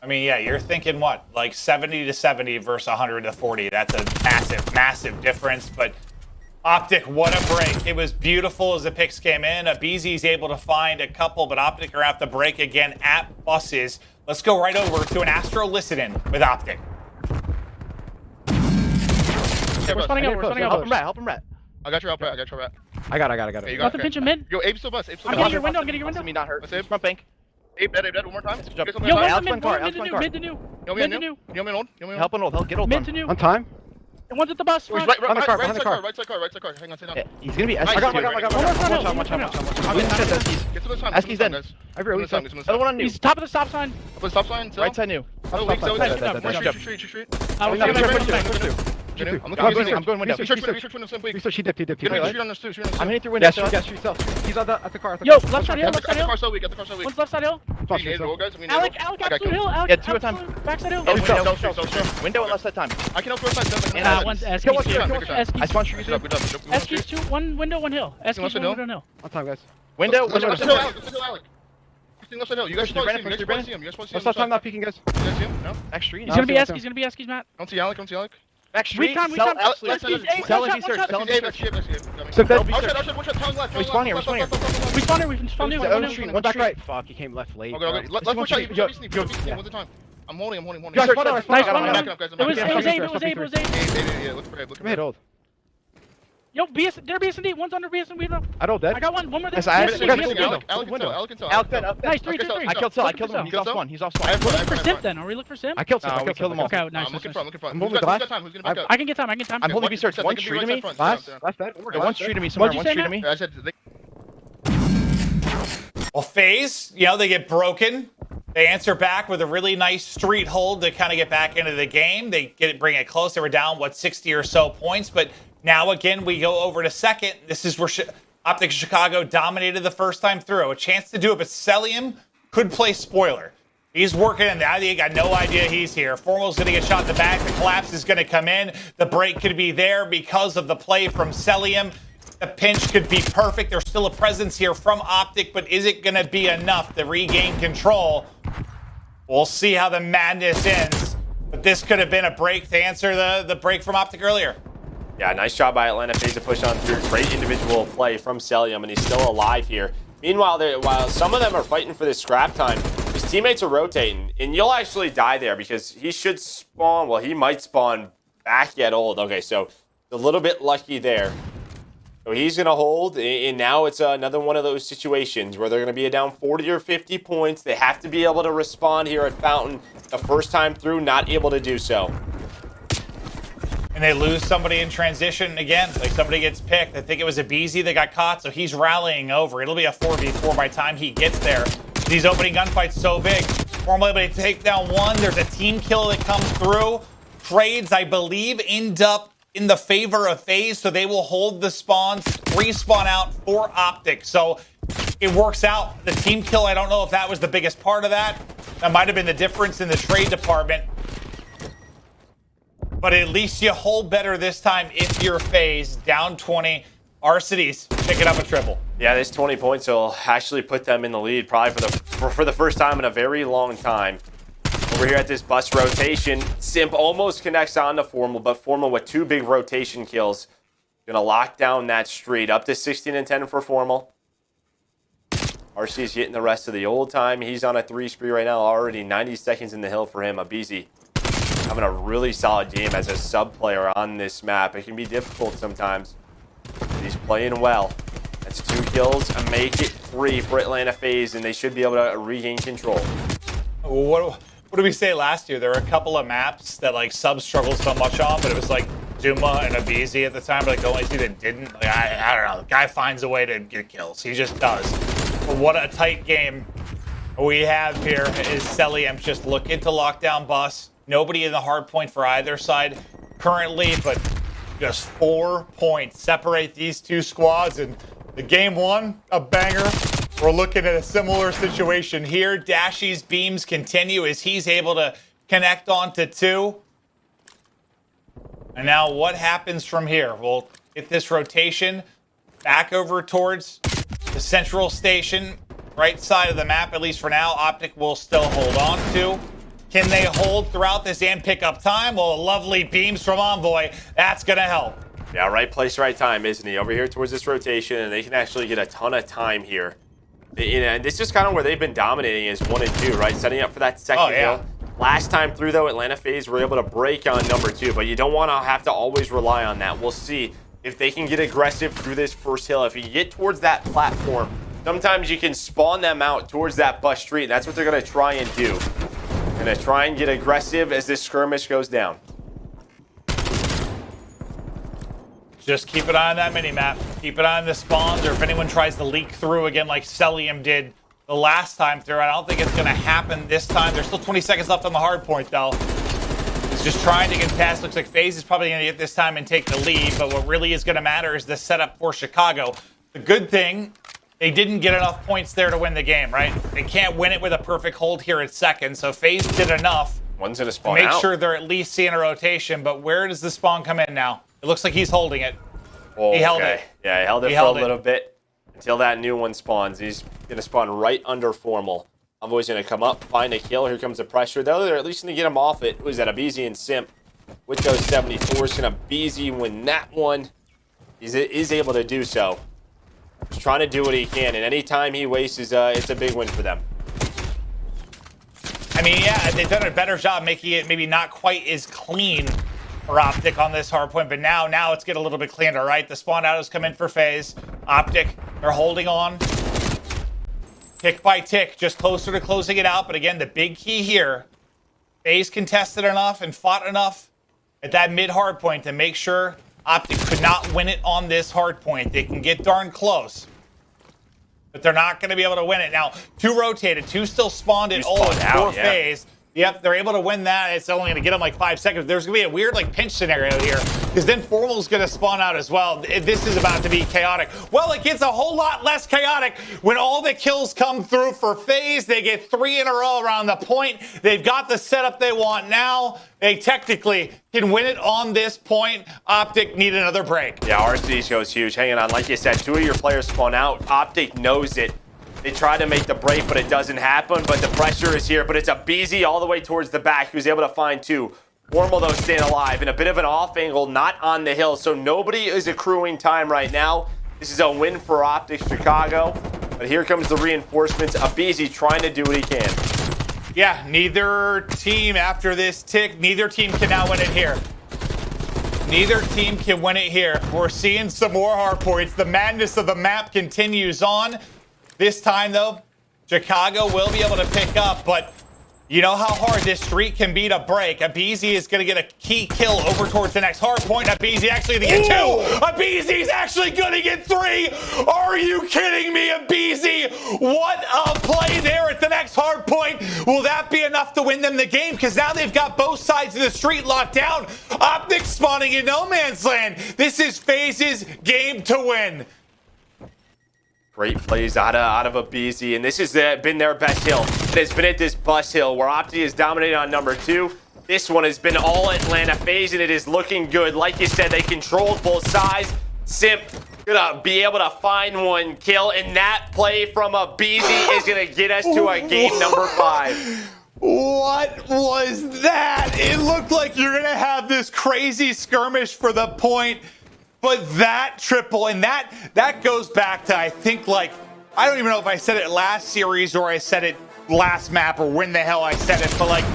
I mean, yeah, you're thinking what, like 70 to 70 versus 100 to 40. That's a massive, massive difference. But OpTic, what a break. It was beautiful as the picks came in. aBeZy's able to find a couple, but OpTic are at the break again at buses. Let's go right over to an Astro listen-in with OpTic. We're spawning out. We're spawning out. Help him rat. I got your help, I got your rat. I got it. Yeah, you got Nothing pinch him mid. Yo, Abe's still bust. I'm getting your window. I'm getting your window. Me not hurt. Let's save. Front bank. Abe dead, one more time. Yo, Alex mid car, to new. Mid to new. Mid to new. Yo, man, old. Help and hold. He'll get hold. Mid to new. On time. And one's at the bus. Right side car. Hang on, sit down. Yeah, he's gonna be. Nice. I got him. One more. Get to the time. Eski's dead. I released him. Other one on new. He's top of the stop sign. Put stop sign. Right side new. Oh, weak. Street. I'm going window. She dipped. I'm hitting through window. He's at the car. Yo, left side hill. Get the car so weak. One's left side hill. Alec, absolute hill. Yeah, 2 at a time. Backside hill. Window and left side time. I can help first side. And one's Eski's. I spawned you. Eski's 2, 1 window, 1 hill. Eski's 1 window, hill. On time, guys. Window. Left side hill. You guys probably see him. Let's stop time not peeking, guys. You guys see him? No? Back street. He's gonna be Eski's, Matt. Don't see Alec. Back street. We come. Sell and research. We spawn here. We spawn new. One back right. Fuck, he came left late. Let's push out. One time. I'm holding. Nice. It was Abe. Yeah, look for Abe. Come ahead, hold. Yo, they're BS&D. One's under BS&D. I don't dead. I got one more there. Alec can tell. Nice, 3. I killed Cell. I killed him. He's off spawn. We're looking for Simp then. Are we looking for Simp? I killed Cell. I killed them all. Okay, nice. I'm looking front. I'm holding the glass. I can get time. I'm holding research. One street to me. Last dead. One street to me somewhere. One street to me. I said Well, FaZe, you know, they get broken. They answer back with a really nice street hold to kind of get back into the game. They bring it close. They were down, 60 or so points. But now, again, we go over to second. This is where OpTic Chicago dominated the first time through. A chance to do it, but Cellium could play spoiler. He's working in that. He got no idea he's here. Formal's going to get shot in the back. The collapse is going to come in. The break could be there because of the play from Cellium. The pinch could be perfect. There's still a presence here from OpTic, but is it going to be enough to regain control? We'll see how the madness ends. But this could have been a break to answer the break from OpTic earlier. Yeah, nice job by Atlanta FaZe to push on through. Great individual play from Cellium, and he's still alive here. Meanwhile, while some of them are fighting for this scrap time, his teammates are rotating, and you'll actually die there because he should spawn. Well, he might spawn back at old. Okay, so a little bit lucky there. So he's going to hold, and now it's another one of those situations where they're going to be down 40 or 50 points. They have to be able to respond here at Fountain the first time through, not able to do so. And they lose somebody in transition again. Like somebody gets picked. I think it was aBeZy that got caught, so he's rallying over. It'll be a 4v4 by the time he gets there. These opening gunfights so big. Formal able to take down one. There's a team kill that comes through. Trades, I believe, end up in the favor of FaZe, so they will hold the spawns, respawn out for OpTic. So it works out. The team kill, I don't know if that was the biggest part of that. That might have been the difference in the trade department. But at least you hold better this time if you're FaZe. Down 20. Arcitys picking up a triple. Yeah, this 20 points will actually put them in the lead probably for the first time in a very long time. Over here at this bus rotation, Simp almost connects on to Formal, but Formal with 2 big rotation kills. Gonna lock down that street. Up to 16 and 10 for Formal. RC's getting the rest of the old time. He's on a 3 spree right now. Already 90 seconds in the hill for him. aBeZy having a really solid game as a sub player on this map. It can be difficult sometimes. But he's playing well. That's 2 kills and make it 3 for Atlanta FaZe, and they should be able to regain control. What did we say last year? There were a couple of maps that like subs struggled so much on, but it was like Zuma and aBeZy at the time, but like the only two that didn't. Like, I don't know. The guy finds a way to get kills. He just does. But what a tight game we have here is Cellium just looking to lock down bus. Nobody in the hard point for either side currently, but just 4 points separate these two squads. And the game one, a banger. We're looking at a similar situation here. Dashy's beams continue as he's able to connect onto 2. And now what happens from here? We'll get this rotation back over towards the central station, right side of the map, at least for now. OpTic will still hold on to. Can they hold throughout this and pick up time? Well, lovely beams from Envoy. That's going to help. Yeah, right place, right time, isn't he? Over here towards this rotation, and they can actually get a ton of time here. And this is kind of where they've been dominating is 1 and 2, right? Setting up for that second hill. Last time through, though, Atlanta FaZe were able to break on number 2, but you don't want to have to always rely on that. We'll see if they can get aggressive through this first hill. If you get towards that platform, sometimes you can spawn them out towards that bus street, and that's what they're going to try and do. Going to try and get aggressive as this skirmish goes down. Just keep an eye on that mini-map. Keep an eye on the spawns, or if anyone tries to leak through again like Cellium did the last time through. I don't think it's going to happen this time. There's still 20 seconds left on the hard point, though. He's just trying to contest. Looks like FaZe is probably going to get this time and take the lead, but what really is going to matter is the setup for Chicago. The good thing, they didn't get enough points there to win the game, right? They can't win it with a perfect hold here at second, so FaZe did enough One's going to spawn to make out. sure they're at least seeing a rotation, but where does the spawn come in now? It looks like he's holding it. Oh, he held it. Yeah, he held it for a little bit until that new one spawns. He's going to spawn right under Formal. Envoy's going to come up, find a kill. Here comes the pressure, though. They're at least going to get him off it. Was that aBeZy and Simp with those 74s? Going to aBeZy win that one. He is able to do so. He's trying to do what he can, and any time he wastes, it's a big win for them. I mean, yeah, they've done a better job making it maybe not quite as clean for OpTic on this hard point, but now it's getting a little bit cleaner, right? The spawn out has come in for FaZe. OpTic, they're holding on. Tick by tick, just closer to closing it out. But again, the big key here, FaZe contested enough and fought enough at that mid hard point to make sure OpTic could not win it on this hard point. They can get darn close, but they're not going to be able to win it. Now, 2 rotated, 2 still spawned at all for FaZe. Yep, they're able to win that. It's only going to get them like 5 seconds. There's going to be a weird like pinch scenario here because then Formal's going to spawn out as well. This is about to be chaotic. Well, it gets a whole lot less chaotic when all the kills come through for FaZe. They get 3 in a row around the point. They've got the setup they want now. They technically can win it on this point. OpTic need another break. Yeah, Arcitys goes huge. Hanging on. Like you said, 2 of your players spawn out. OpTic knows it. They try to make the break, but it doesn't happen. But the pressure is here. But it's aBeZy all the way towards the back who's able to find 2. Formal, though, staying alive. And a bit of an off angle, not on the hill. So nobody is accruing time right now. This is a win for OpTic Chicago. But here comes the reinforcements. aBeZy trying to do what he can. Yeah, neither team after this tick, neither team can now win it here. Neither team can win it here. We're seeing some more hard points. The madness of the map continues on. This time, though, Chicago will be able to pick up, but you know how hard this streak can be to break. aBeZy is going to get a key kill over towards the next hard point. aBeZy actually going to get 2. aBeZy's actually going to get 3. Are you kidding me, aBeZy? What a play there at the next hard point. Will that be enough to win them the game? Because now they've got both sides of the street locked down. OpTic spawning in no man's land. This is FaZe's game to win. Great plays out of aBeZy, and this has been their best hill. It has been at this bus hill where OpTic is dominating on number 2. This one has been all Atlanta FaZe, and it is looking good. Like you said, they controlled both sides. Simp gonna be able to find 1 kill, and that play from aBeZy is gonna get us to a game number 5. What was that? It looked like you're gonna have this crazy skirmish for the point. But that triple, and that goes back to, I think, like, I don't even know if I said it last series or I said it last map or when the hell I said it, but like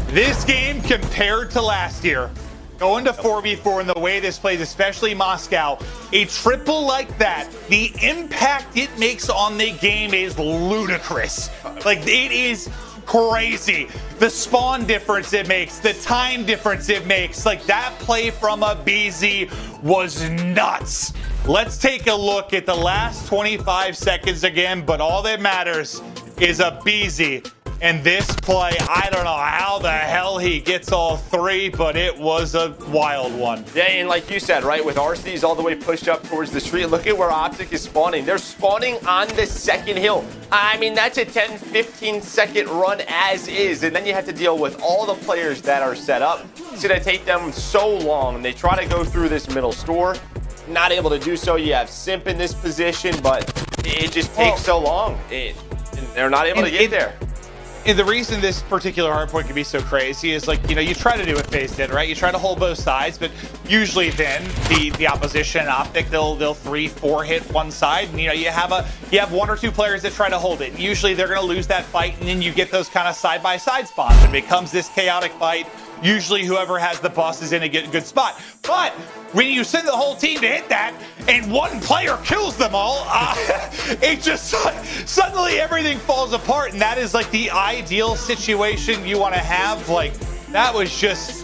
this game compared to last year, going to 4v4 and the way this plays, especially Moscow, a triple like that, the impact it makes on the game is ludicrous. Like, it is crazy. The spawn difference it makes, the time difference it makes, like that play from aBeZy was nuts. Let's take a look at the last 25 seconds again, but all that matters is aBeZy. And this play, I don't know how the hell he gets all three, but it was a wild one. Yeah, and like you said, right, with Arcitys all the way pushed up towards the street, look at where OpTic is spawning. They're spawning on the second hill. I mean, that's a 10, 15 second run as is, and then you have to deal with all the players that are set up. It's gonna take them so long. They try to go through this middle store, not able to do so. You have Simp in this position, but it just takes so long. They're not able to get there. And the reason this particular hardpoint can be so crazy is, like, you know, you try to do what FaZe did, right? You try to hold both sides, but usually then the opposition OpTic, they'll 3-4 hit one side, and you know you have one or two players that try to hold it. And usually they're gonna lose that fight, and then you get those kind of side-by-side spawns. It becomes this chaotic fight. Usually whoever has the bus is in a good spot. But when you send the whole team to hit that and one player kills them all, it just suddenly everything falls apart. And that is like the ideal situation you want to have. Like, that was just,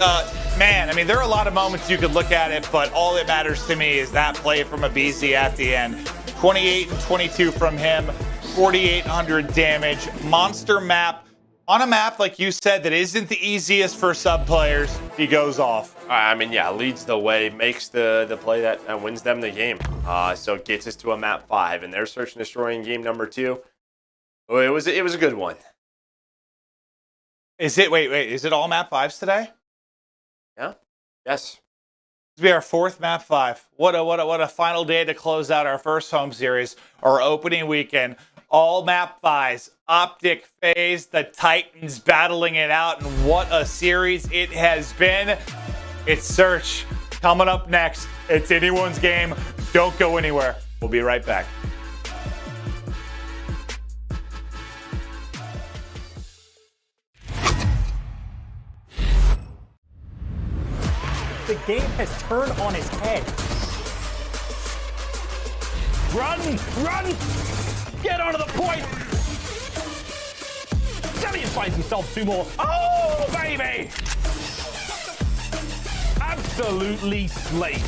man, I mean, there are a lot of moments you could look at it, but all that matters to me is that play from aBeZy at the end. 28 and 22 from him, 4,800 damage, monster map. On a map, like you said, that isn't the easiest for sub players, he goes off. I mean, yeah, leads the way, makes the play that wins them the game. So it gets us to a map 5, and they're search and destroying game number 2. Oh, it was a good one. Is it? Wait, is it all map 5s today? Yeah. Yes. This will be our 4th map 5. What a final day to close out our first home series, our opening weekend. All map 5s, OpTic FaZe, the Titans battling it out, and what a series it has been. It's Search coming up next. It's anyone's game. Don't go anywhere. We'll be right back. The game has turned on its head. Run! Get onto the point! Cellium finds himself 2 more. Oh, baby! Absolutely slayed.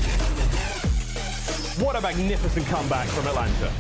What a magnificent comeback from Atlanta.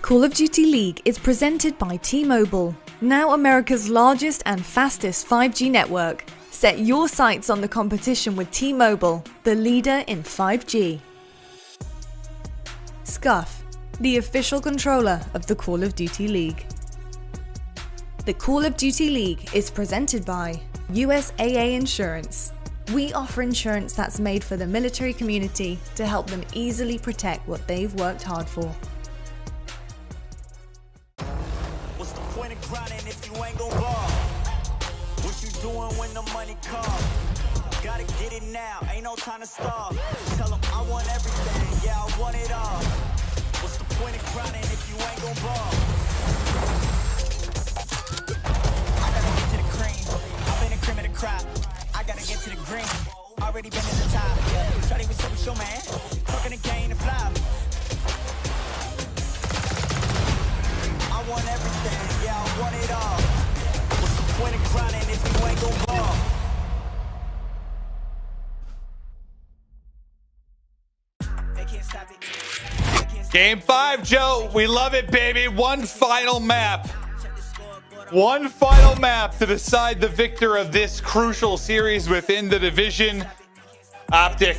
Call of Duty League is presented by T-Mobile, now America's largest and fastest 5G network. Set your sights on the competition with T-Mobile, the leader in 5G. Scuff, the official controller of the Call of Duty League. The Call of Duty League is presented by USAA Insurance. We offer insurance that's made for the military community to help them easily protect what they've worked hard for. What's the point of grinding if you ain't gon' ball? What you doing when the money come? Gotta get it now, ain't no time to stall. Tell them I want everything, yeah, I want it all. What's the point of grinding if you ain't gon' ball? I gotta get to the cream, I've been a cream of the crop. I gotta get to the green, already been in the top. Shawty was so show, man, talking the game to fly. I want everything, yeah, I want it all. What's the point of grinding if you ain't gon' ball? Game 5, Joe. We love it, baby. One final map. One final map to decide the victor of this crucial series within the division. OpTic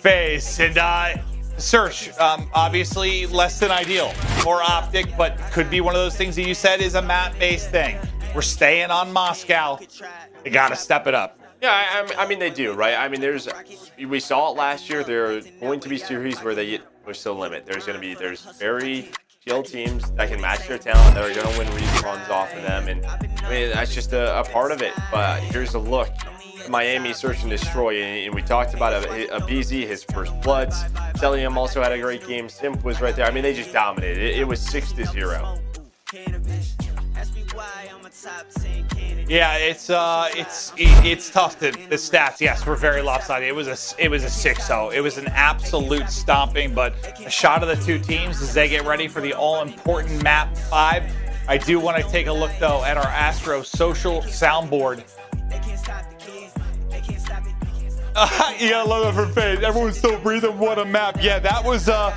FaZe. And Search, obviously less than ideal for OpTic, but could be one of those things that you said is a map-based thing. We're staying on Moscow. They got to step it up. Yeah, I mean, they do, right? I mean, we saw it last year. There are going to be series where they get pushed to the limit. There's very skilled teams that can match their talent, that are going to win respawns off of them. And I mean, that's just a part of it. But here's a look. Miami search and destroy, and we talked about aBeZy, his first bloods. Cellium also had a great game. Simp was right there. I mean, they just dominated. It was 6-0. Yeah, it's tough to the stats. Yes, we're very lopsided. It was a 6-0. It was an absolute stomping, but a shot of the two teams as they get ready for the all-important map 5. I do want to take a look though at our Astro social soundboard. Yeah, I love it for FaZe. Everyone's still breathing. What a map! Yeah, that was a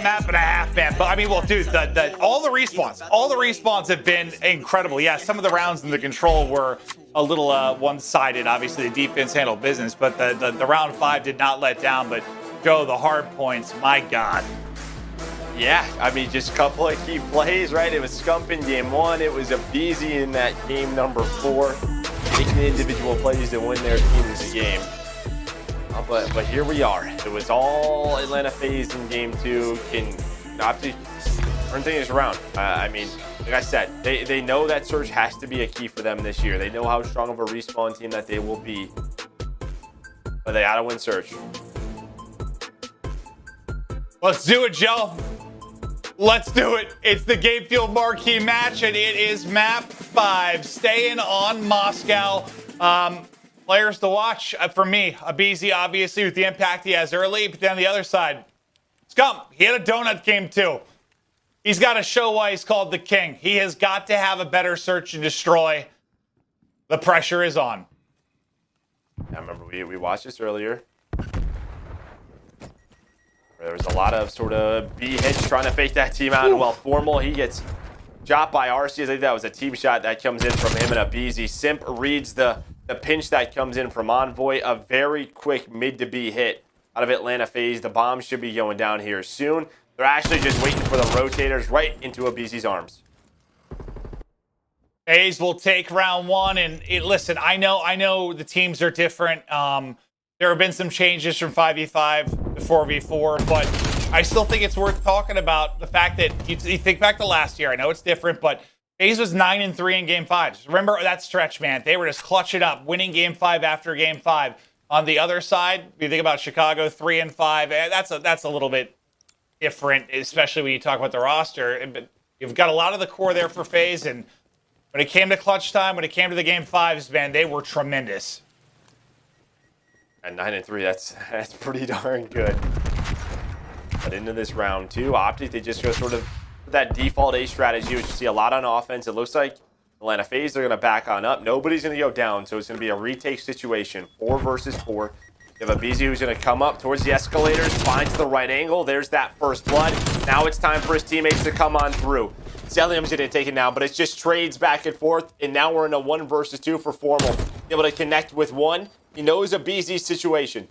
map and a half, man. But I mean, well, dude, all the respawns have been incredible. Yeah, some of the rounds in the control were a little one-sided. Obviously, the defense handled business, but the round 5 did not let down. But Joe, the hard points, my God. Yeah, I mean, just a couple of key plays, right? It was Scump in game 1. It was aBeZy in that game number 4, making the individual plays to win their teams the game. But here we are. It was all Atlanta FaZe in game 2. Can OpTic turn things around? I mean, like I said, they know that Search has to be a key for them this year. They know how strong of a respawn team that they will be. But they gotta win Search. Let's do it, Joe. Let's do it. It's the Game Fuel Marquee match, and it is map 5. Staying on Moscow. Players to watch for me. aBeZy, obviously, with the impact he has early. But then on the other side, Scump, he had a donut game too. He's got to show why he's called the king. He has got to have a better search and destroy. The pressure is on. I remember we watched this earlier. There was a lot of sort of B-hits trying to fake that team out. And well, Formal, he gets shot by Arcitys. I think that was a team shot that comes in from him and aBeZy. Simp reads the pinch that comes in from Envoy. A very quick mid to B hit out of Atlanta FaZe. The bomb should be going down here soon. They're actually just waiting for the rotators right into aBeZy's arms. FaZe will take round 1, and listen, I know the teams are different. There have been some changes from 5v5 to 4v4, but I still think it's worth talking about the fact that you think back to last year. I know it's different, but FaZe was 9-3 in game 5. Just remember that stretch, man. They were just clutching up, winning game 5 after game 5. On the other side, you think about Chicago 3-5. That's a little bit different, especially when you talk about the roster. But you've got a lot of the core there for FaZe, and when it came to clutch time, when it came to the game 5s, man, they were tremendous. At 9-3, that's pretty darn good. But into this round 2, OpTic, they just go sort of that default A strategy, which you see a lot on offense. It looks like Atlanta FaZe, they're going to back on up. Nobody's going to go down, so it's going to be a retake situation. 4 versus 4. You have aBeZy who's going to come up towards the escalators, finds the right angle. There's that first blood. Now it's time for his teammates to come on through. Cellium's going to take it now, but it's just trades back and forth, and now we're in a 1 versus 2 for Formal. Able to connect with one. He knows aBeZy's situation.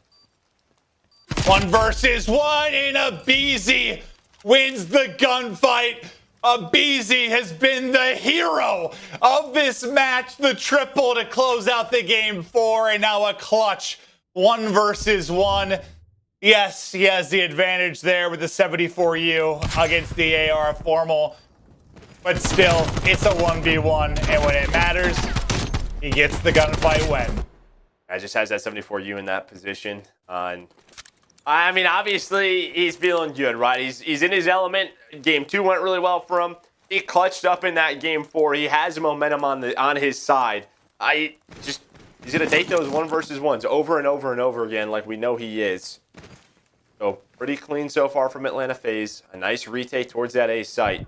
1 versus 1, and aBeZy wins the gunfight. aBeZy has been the hero of this match. The triple to close out the game 4, and now a clutch 1 versus 1. Yes, he has the advantage there with the 74U against the AR Formal. But still, it's a 1v1, and when it matters, he gets the gunfight win. I just has that 74U in that position. And I mean, obviously, he's feeling good, right? He's in his element. Game 2 went really well for him. He clutched up in that game 4. He has momentum on his side. He's gonna take those 1 versus 1s over and over and over again, like we know he is. So pretty clean so far from Atlanta FaZe. A nice retake towards that A site.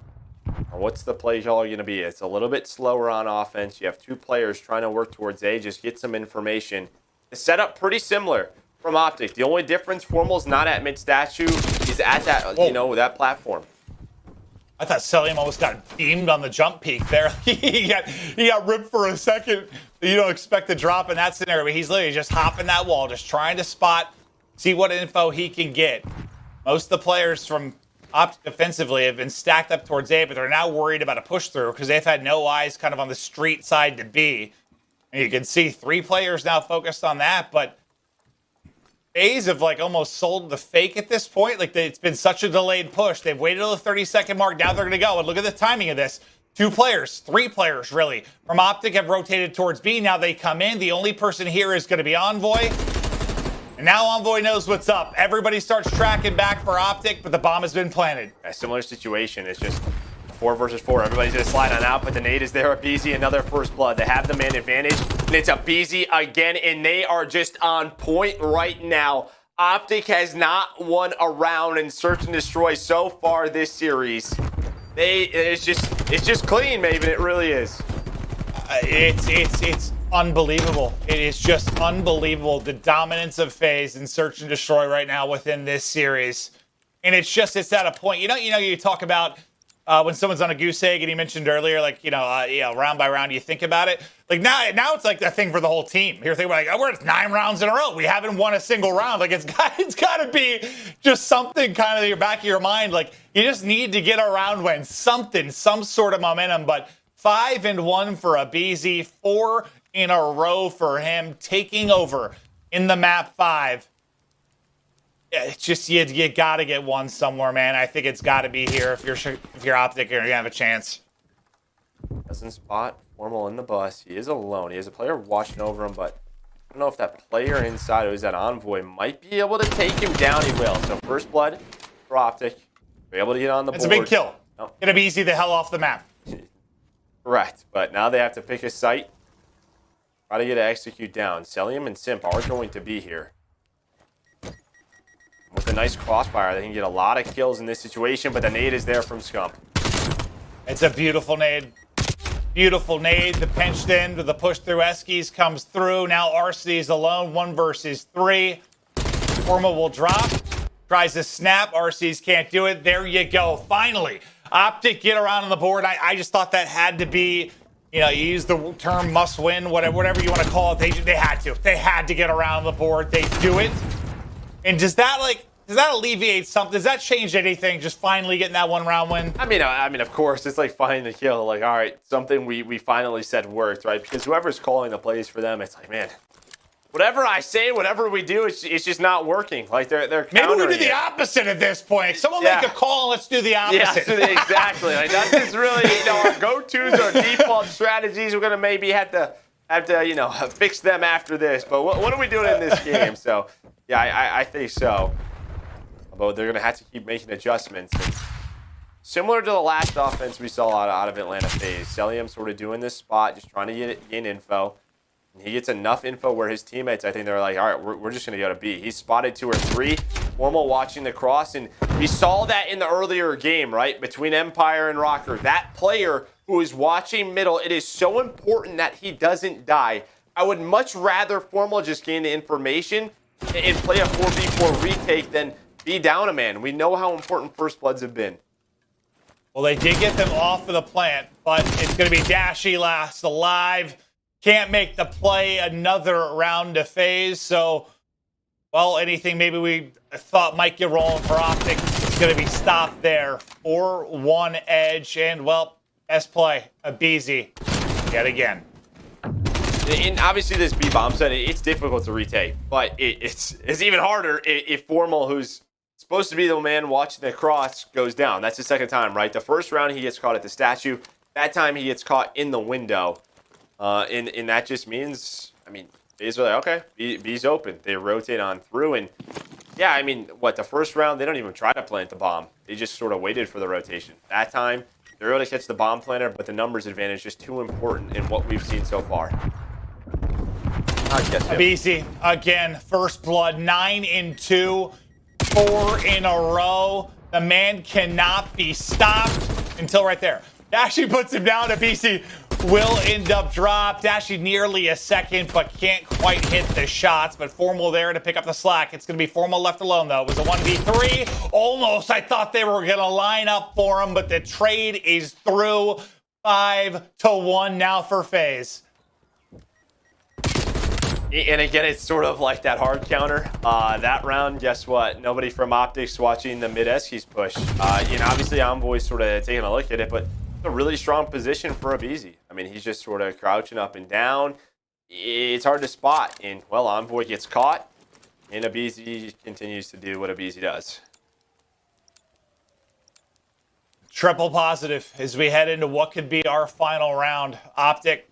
What's the play call going to be? It's a little bit slower on offense. You have 2 players trying to work towards A, just get some information. The setup pretty similar from OpTic. The only difference, Formal's not at mid statue. He's at that, you know, that platform. I thought Cellium almost got beamed on the jump peak there. he got ripped for a second. You don't expect to drop in that scenario, but he's literally just hopping that wall, just trying to spot, see what info he can get. Most of the players from OpTic defensively have been stacked up towards A, but they're now worried about a push through because they've had no eyes kind of on the street side to B. And you can see 3 players now focused on that, but FaZe have like almost sold the fake at this point. Like it's been such a delayed push. They've waited till the 30-second mark. Now they're going to go. And look at the timing of this. 2 players, 3 players really from OpTic have rotated towards B. Now they come in. The only person here is going to be Envoy. And now Envoy knows what's up. Everybody starts tracking back for OpTic, but the bomb has been planted. A similar situation. It's just 4 versus 4. Everybody's going to slide on out, but the nade is there. aBeZy, another first blood. They have the man advantage, and it's aBeZy again, and they are just on point right now. OpTic has not won a round in Search and Destroy so far this series. It's just clean, Maven. It really is. It's unbelievable. It is just unbelievable, the dominance of FaZe in Search and Destroy right now within this series. And it's at a point, you talk about when someone's on a goose egg, and he mentioned earlier, like, round by round, you think about it. Like now it's like a thing for the whole team. You're thinking like, we're at 9 rounds in a row. We haven't won a single round. Like it's got to be just something kind of in your back of your mind. Like you just need to get a round win, some sort of momentum. But 5-1 for aBeZy, 4 in a row for him, taking over in the map 5. It's just you got to get one somewhere, man. I think it's got to be here if you're OpTic, you're gonna have a chance. Doesn't spot Formal in the bus. He is alone. He has a player watching over him, but I don't know if that player inside, who's that Envoy, might be able to take him down. He will. So first blood for OpTic. Be able to get on the board. It's a big kill. No. Get aBeZy the hell off the map. Correct. But now they have to pick a site. Try to get to execute down. Cellium and Simp are going to be here. With a nice crossfire, they can get a lot of kills in this situation, but the nade is there from Scump. It's a beautiful nade. Beautiful nade. The pinched in with the push through Eskies comes through. Now Arcitys alone, 1 versus 3. Formal will drop. Tries to snap. Arcitys can't do it. There you go. Finally, OpTic get around on the board. I just thought that had to be, you use the term must win, whatever you want to call it. They had to. They had to get around the board. They do it. And does that alleviate something? Does that change anything? Just finally getting that 1 round win? I mean, of course, it's like finding the kill. Like, all right, something we finally said worked, right? Because whoever's calling the plays for them, it's like, man, whatever I say, whatever we do, it's just not working. Like they're maybe we do countering the opposite at this point. Someone make a call and let's do the opposite. Yeah, exactly. Like that's just really our go-tos, our default strategies. We're gonna maybe have to fix them after this. But what are we doing in this game? So yeah, I think so. Although they're gonna have to keep making adjustments. And similar to the last offense we saw out of Atlanta FaZe, Cellium sort of doing this spot, just trying to gain info. He gets enough info where his teammates, I think they're like, all right, we're just going to go to B. He's spotted 2 or 3. Formal watching the cross, and we saw that in the earlier game, right, between Empire and Røkkr. That player who is watching middle, it is so important that he doesn't die. I would much rather Formal just gain the information and play a 4v4 retake than be down a man. We know how important first bloods have been. Well, they did get them off of the plant, but it's going to be Dashy last alive. Can't make the play another round of FaZe. So, well, anything maybe we thought might get rolling for OpTic is going to be stopped there. 4-1 edge. And, well, best play, aBeZy yet again. And obviously this B bomb set, it's difficult to retake, but it's even harder if Formal, who's supposed to be the man watching the cross, goes down. That's the second time, right? The first round he gets caught at the statue. That time he gets caught in the window. And that just means, I mean, FaZe are like, okay, B's open. They rotate on through. And yeah, I mean, what, the first round, they don't even try to plant the bomb. They just sort of waited for the rotation. That time, they're able to catch the bomb planter, but the numbers advantage is just too important in what we've seen so far. aBeZy again, first blood, 9-2, 4 in a row. The man cannot be stopped until right there. Dashy puts him down. aBeZy will end up dropped. Dashy nearly a second, but can't quite hit the shots. But Formal there to pick up the slack. It's going to be Formal left alone, though. It was a 1v3. Almost. I thought they were going to line up for him, but the trade is through. 5-1 now for FaZe. And again, it's sort of like that hard counter. That round, guess what? Nobody from OpTic's watching the mid-Eskies push. And obviously, Envoy's sort of taking a look at it, but it's a really strong position for aBeZy. I mean, he's just sort of crouching up and down. It's hard to spot. And, well, Envoy gets caught, and aBeZy continues to do what aBeZy does. Triple positive as we head into what could be our final round. OpTic,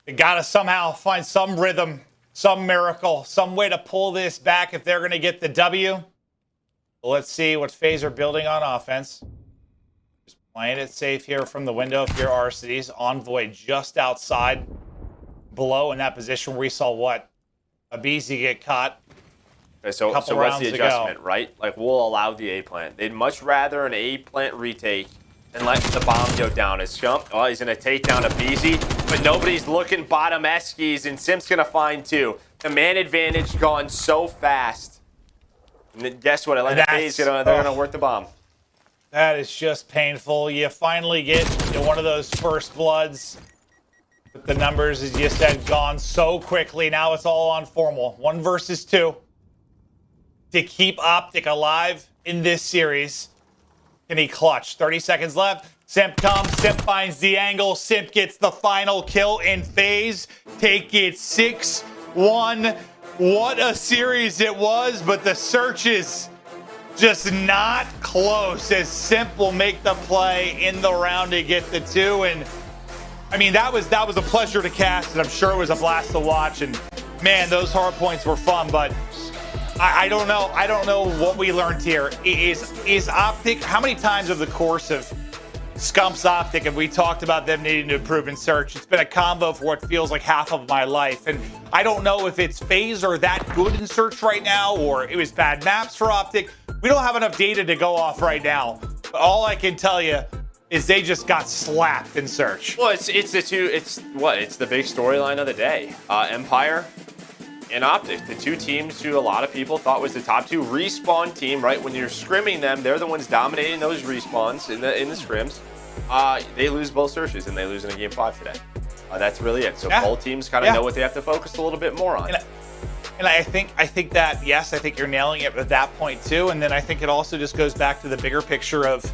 they got to somehow find some rhythm, some miracle, some way to pull this back if they're going to get the W. Well, let's see what FaZe are building on offense. Just playing it safe here from the window if you're Arcitys. Envoy just outside, below in that position where we saw what? aBeZy get caught. Okay, so what's the adjustment, right? Like, we'll allow the A plant. They'd much rather an A plant retake and let the bomb go down. As Scump, oh, he's going to take down aBeZy, but nobody's looking bottom Eskies, and Simp's going to find two. The man advantage gone so fast. And guess what? Atlanta FaZe, they're going to work the bomb. That is just painful. You finally get one of those first bloods. But the numbers, as you said, gone so quickly. Now it's all on Formal. 1 versus 2. To keep OpTic alive in this series. Can he clutch? 30 seconds left. Simp comes. Simp finds the angle. Simp gets the final kill, and FaZe take it 6-1. What a series it was, but the search is just not close as Simp will make the play in the round to get the 2. And I mean, that was a pleasure to cast, and I'm sure it was a blast to watch. And man, those hard points were fun, but I don't know. I don't know what we learned here. Is OpTic, how many times over the course of Scump's OpTic have we talked about them needing to improve in search? It's been a combo for what feels like half of my life. And I don't know if it's FaZe are that good in search right now, or it was bad maps for OpTic. We don't have enough data to go off right now. But all I can tell you is they just got slapped in search. Well, it's the big storyline of the day. Empire and OpTic, the two teams who a lot of people thought was the top 2 respawn team, right? When you're scrimming them, they're the ones dominating those respawns in the scrims. They lose both searches, and they lose in a game 5 today. That's really it. So both teams kind of know what they have to focus a little bit more on. And I think that, yes, I think you're nailing it at that point too. And then I think it also just goes back to the bigger picture of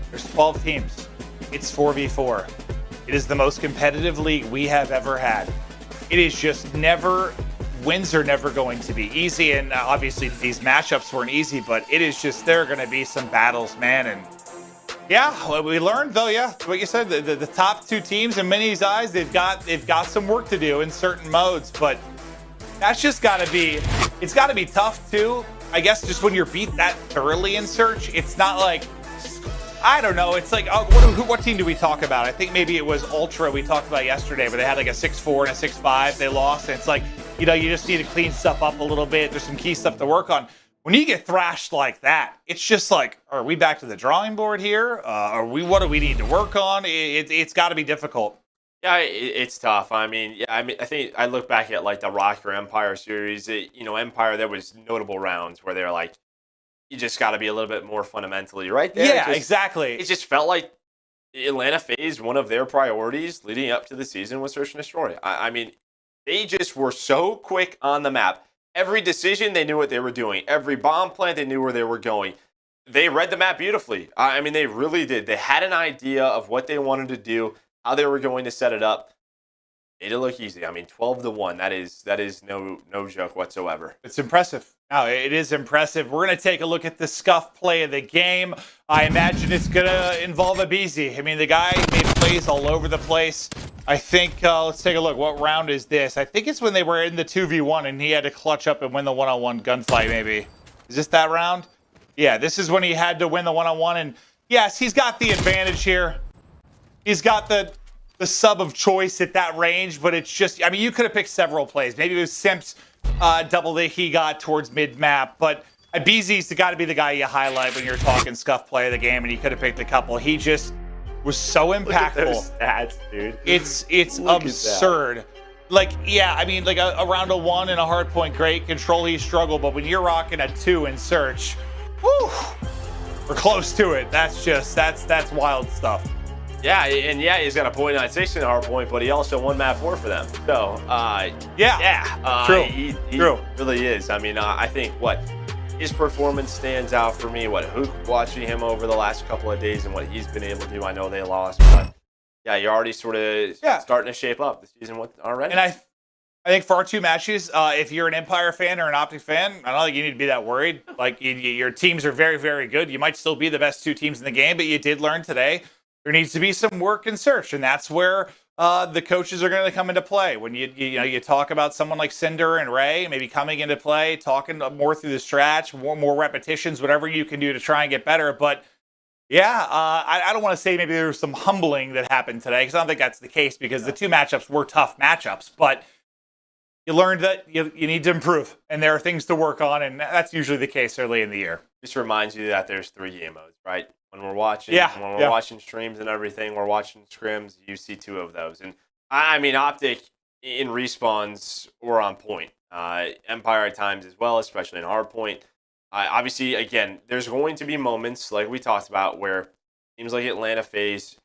there's 12 teams. It's 4v4. It is the most competitive league we have ever had. It is just never, wins are never going to be easy. And obviously these matchups weren't easy, but it is just, there are going to be some battles, man. And yeah, we learned though, yeah, what you said, the top 2 teams in many's eyes, they've got some work to do in certain modes, but that's just got to be, it's got to be tough too. I guess just when you're beat that thoroughly in search, it's not like, I don't know. It's like, what team do we talk about? I think maybe it was Ultra we talked about yesterday, but they had like a 6-4 and a 6-5. They lost. And it's like, you just need to clean stuff up a little bit. There's some key stuff to work on. When you get thrashed like that, it's just like, are we back to the drawing board here? What do we need to work on? It's got to be difficult. Yeah, it's tough. I mean, I think I look back at like the Røkkr Empire series. Empire, there was notable rounds where they're like, you just got to be a little bit more fundamentally right there. Yeah, exactly. It just felt like Atlanta FaZe, one of their priorities leading up to the season was search and destroy. I mean, they just were so quick on the map. Every decision, they knew what they were doing. Every bomb plant, they knew where they were going. They read the map beautifully. I mean, they really did. They had an idea of what they wanted to do, how they were going to set it up. Made it look easy. I mean, 12-1. That is no joke whatsoever. It's impressive. No, it is impressive. We're going to take a look at the scuff play of the game. I imagine it's going to involve aBeZy. I mean, the guy made plays all over the place. I think, let's take a look. What round is this? I think it's when they were in the 2v1 and he had to clutch up and win the one-on-one gunfight, maybe. Is this that round? Yeah, this is when he had to win the one-on-one. And yes, he's got the advantage here. He's got the sub of choice at that range, but it's just, I mean, you could have picked several plays. Maybe it was Simp's double that he got towards mid-map, but aBeZy's got to be the guy you highlight when you're talking scuff play of the game, and he could have picked a couple. He just was so impactful. Look at those stats, dude. It's absurd. Like, yeah, I mean, like a round of 1 and a hard point, great. Control, he struggled, but when you're rocking a 2 in search, whew, we're close to it. That's wild stuff. Yeah, and yeah, he's got a .96 in the hard point, but he also won map 4 for them. So, true. He True. really is. I mean, I think his performance stands out for me. What Huke, watching him over the last couple of days and what he's been able to do. I know they lost, but yeah, you're already sort of starting to shape up the season already. And I think for our 2 matches, if you're an Empire fan or an OpTic fan, I don't think you need to be that worried. Like, your teams are very, very good. You might still be the best 2 teams in the game, but you did learn today there needs to be some work and search, and that's where the coaches are going to come into play. When you talk about someone like Cinder and Ray maybe coming into play, talking more through the stretch, more repetitions, whatever you can do to try and get better. But yeah, I don't want to say maybe there was some humbling that happened today, because I don't think that's the case, because the 2 matchups were tough matchups, but you learned that you need to improve, and there are things to work on, and that's usually the case early in the year. This reminds you that there's 3 game modes, right? When we're watching, watching streams and everything, we're watching scrims, you see 2 of those. And I mean, OpTic in respawns were on point. Empire at times as well, especially in hardpoint. Obviously, again, there's going to be moments, like we talked about, where teams like Atlanta FaZe,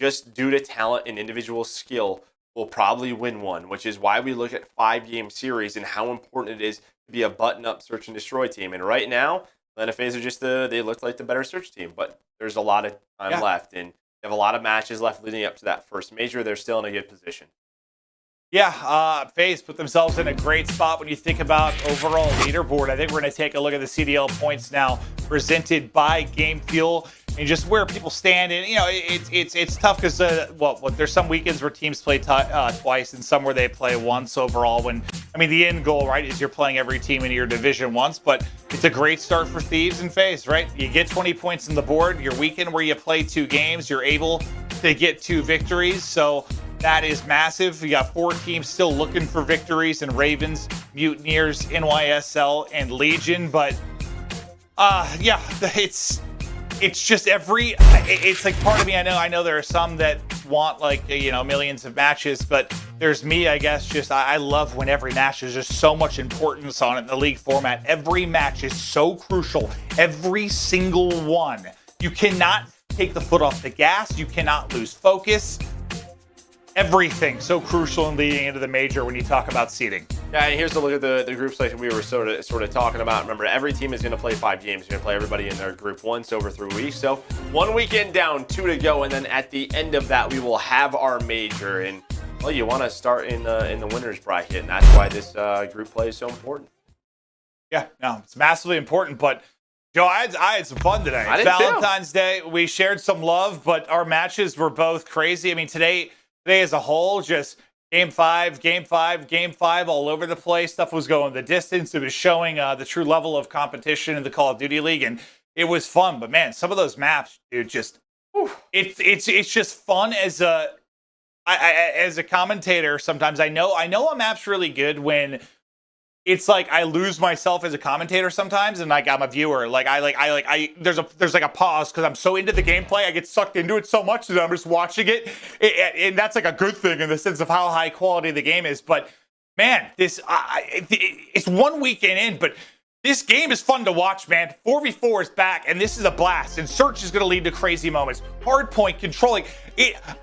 just due to talent and individual skill, will probably win one, which is why we look at 5-game series and how important it is to be a button-up search and destroy team. And right now, Atlanta FaZe are just they look like the better search team, but there's a lot of time left, and they have a lot of matches left leading up to that first major. They're still in a good position. Yeah, FaZe put themselves in a great spot when you think about overall leaderboard. I think we're going to take a look at the CDL points now, presented by Game Fuel, and just where people stand. And it's tough because there's some weekends where teams play twice, and some where they play once overall. The end goal, right, is you're playing every team in your division once. But it's a great start for Thieves and FaZe, right? You get 20 points on the board. Your weekend where you play 2 games, you're able to get 2 victories. So that is massive. You got 4 teams still looking for victories, and Ravens, Mutineers, NYSL, and Legion. But it's just it's like part of me. I know there are some that want millions of matches, but there's me, I guess. Just I love when every match is just so much importance on it in the league format. Every match is so crucial. Every single one. You cannot take the foot off the gas. You cannot lose focus. Everything so crucial in leading into the major when you talk about seeding. Yeah, and here's a look at the group selection we were sort of talking about. Remember, every team is going to play 5 games. You're going to play everybody in their group once over 3 weeks. So 1 weekend down, 2 to go, and then at the end of that, we will have our major. And well, you want to start in the winners bracket, and that's why this group play is so important. Yeah, no, it's massively important. But Joe, I had some fun today. Valentine's Day, we shared some love, but our matches were both crazy. I mean, today as a whole, just game 5, all over the place. Stuff was going the distance. It was showing the true level of competition in the Call of Duty League, and it was fun. But man, some of those maps, dude, just it's just fun as a commentator. Sometimes I know a map's really good when it's like I lose myself as a commentator sometimes, and like I'm a viewer. Like there's like a pause because I'm so into the gameplay. I get sucked into it so much that I'm just watching it, and that's like a good thing in the sense of how high quality the game is. But man, it's 1 weekend in, but this game is fun to watch, man. 4v4 is back, and this is a blast. And Search is going to lead to crazy moments. Hardpoint controlling.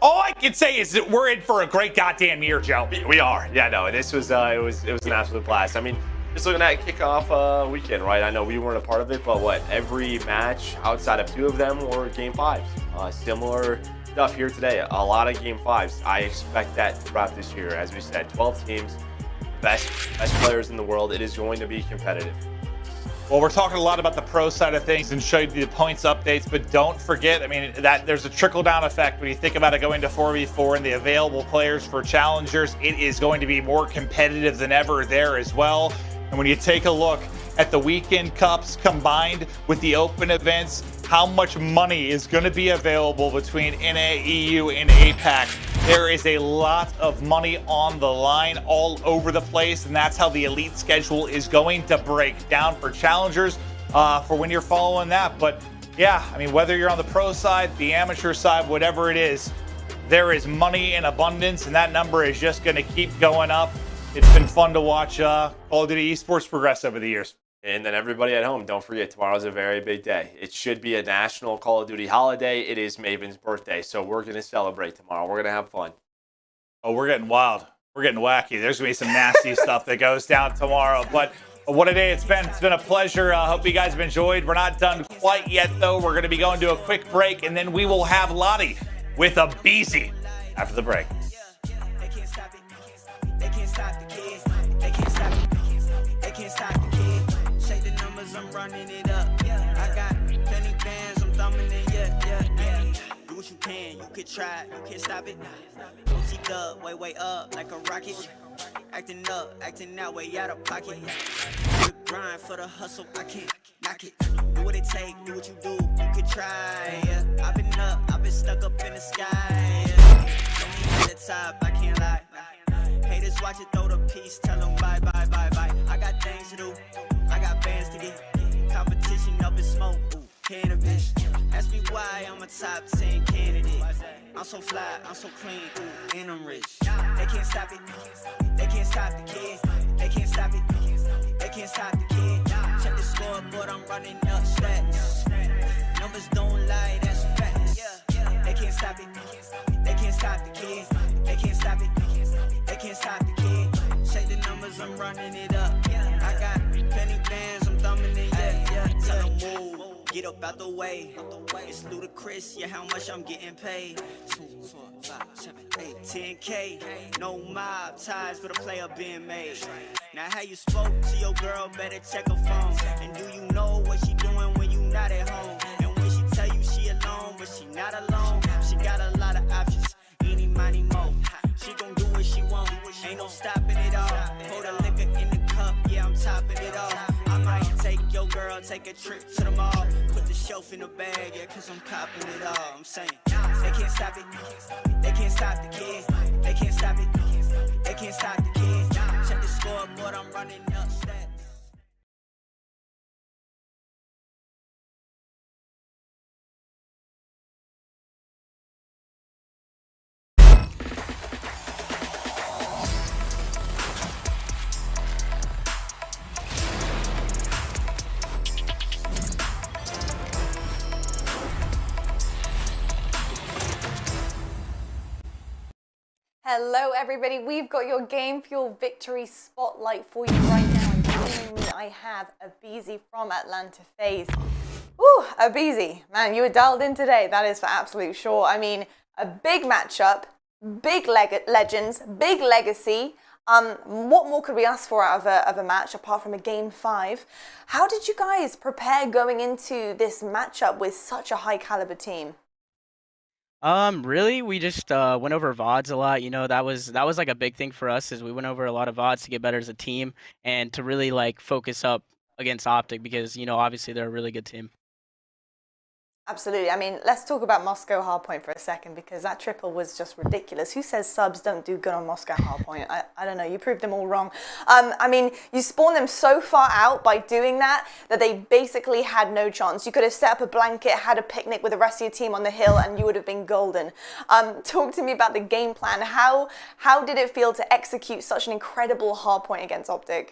All I can say is that we're in for a great goddamn year, Joe. We are. Yeah, no, this was it was an absolute blast. I mean, just looking at kickoff weekend, right? I know we weren't a part of it, but what? Every match outside of 2 of them were game 5s. Similar stuff here today. A lot of game 5s. I expect that throughout this year. As we said, 12 teams, best players in the world. It is going to be competitive. Well, we're talking a lot about the pro side of things and showed you the points updates, but don't forget, I mean, that there's a trickle-down effect when you think about it going to 4v4 and the available players for challengers. It is going to be more competitive than ever there as well. And when you take a look at the weekend cups combined with the open events, how much money is going to be available between NA, EU, and APAC. There is a lot of money on the line all over the place, and that's how the elite schedule is going to break down for challengers for when you're following that. But yeah, I mean, whether you're on the pro side, the amateur side, whatever it is, there is money in abundance, and that number is just going to keep going up. It's been fun to watch Call of Duty esports progress over the years. And then everybody at home, don't forget, tomorrow's a very big day. It should be a national Call of Duty holiday. It is Maven's birthday, so we're going to celebrate tomorrow. We're going to have fun. Oh, we're getting wild. We're getting wacky. There's going to be some nasty stuff that goes down tomorrow. But what a day it's been. It's been a pleasure. Hope you guys have enjoyed. We're not done quite yet, though. We're going to be going to a quick break, and then we will have aBeZy with aBeZy after the break. They can't stop it. They can't stop the kids. They can't stop it. They can't stop the kids. Shake the numbers, I'm running it up. I got plenty bands, I'm thumbing it. Yeah. Do what you can, you could try, you can't stop it. OC dub, way up like a rocket. Acting up, acting that way out of pocket. The grind for the hustle, I can't knock it. Do what it take, do what you do, you could try. Yeah. I've been up, I've been stuck up in the sky. Yeah. At the top, I can't lie. Haters watch it, throw the piece, tell them bye. I got things to do, I got bands to get. Competition up in smoke, ooh, cannabis. Ask me why I'm a top 10 candidate. I'm so fly, I'm so clean, ooh, and I'm rich. They can't stop it, they can't stop the kids. They can't stop it, they can't stop the kids. Check the scoreboard, I'm running up stats. Numbers don't lie, that's facts. They can't stop it, they can't stop the kids. They can't stop it, they can't stop the kids. Shake the numbers, I'm running it up. I got plenty bands, I'm thumbing it, yeah. Tell them move, get up out the way. It's ludicrous, yeah, how much I'm getting paid. 2, 4, 5, 7, 8, 10K. No mob ties, but a player being made. Now how you spoke to your girl, better check her phone. And do you know what she doing when you not at home? And when she tell you she alone, but she not alone. She got a lot of options, any money mo. She gon' do what she want, ain't no stopping it all. Pour the liquor in the cup, yeah, I'm topping it off. I might take your girl, take a trip to the mall. Put the shelf in the bag, yeah, cause I'm copping it all. I'm saying, they can't stop it, they can't stop the kids. They can't stop it, they can't stop the kids. Check the scoreboard, I'm running up stats. Hello everybody, we've got your Game Fuel Victory Spotlight for you right now, and joining me I have aBeZy from Atlanta FaZe. Woo, aBeZy, man, you were dialed in today, that is for absolute sure. I mean, a big matchup, big legends, big legacy. What more could we ask for out of a match apart from a Game 5? How did you guys prepare going into this matchup with such a high caliber team? Really, we just went over VODs a lot. You know, that was like a big thing for us, is we went over a lot of VODs to get better as a team and to really like focus up against OpTic because, you know, obviously they're a really good team. Absolutely. I mean, let's talk about Moscow hardpoint for a second, because that triple was just ridiculous. Who says subs don't do good on Moscow hardpoint? I don't know. You proved them all wrong. I mean, you spawned them so far out by doing that they basically had no chance. You could have set up a blanket, had a picnic with the rest of your team on the hill, and you would have been golden. Talk to me about the game plan. How did it feel to execute such an incredible hardpoint against OpTic?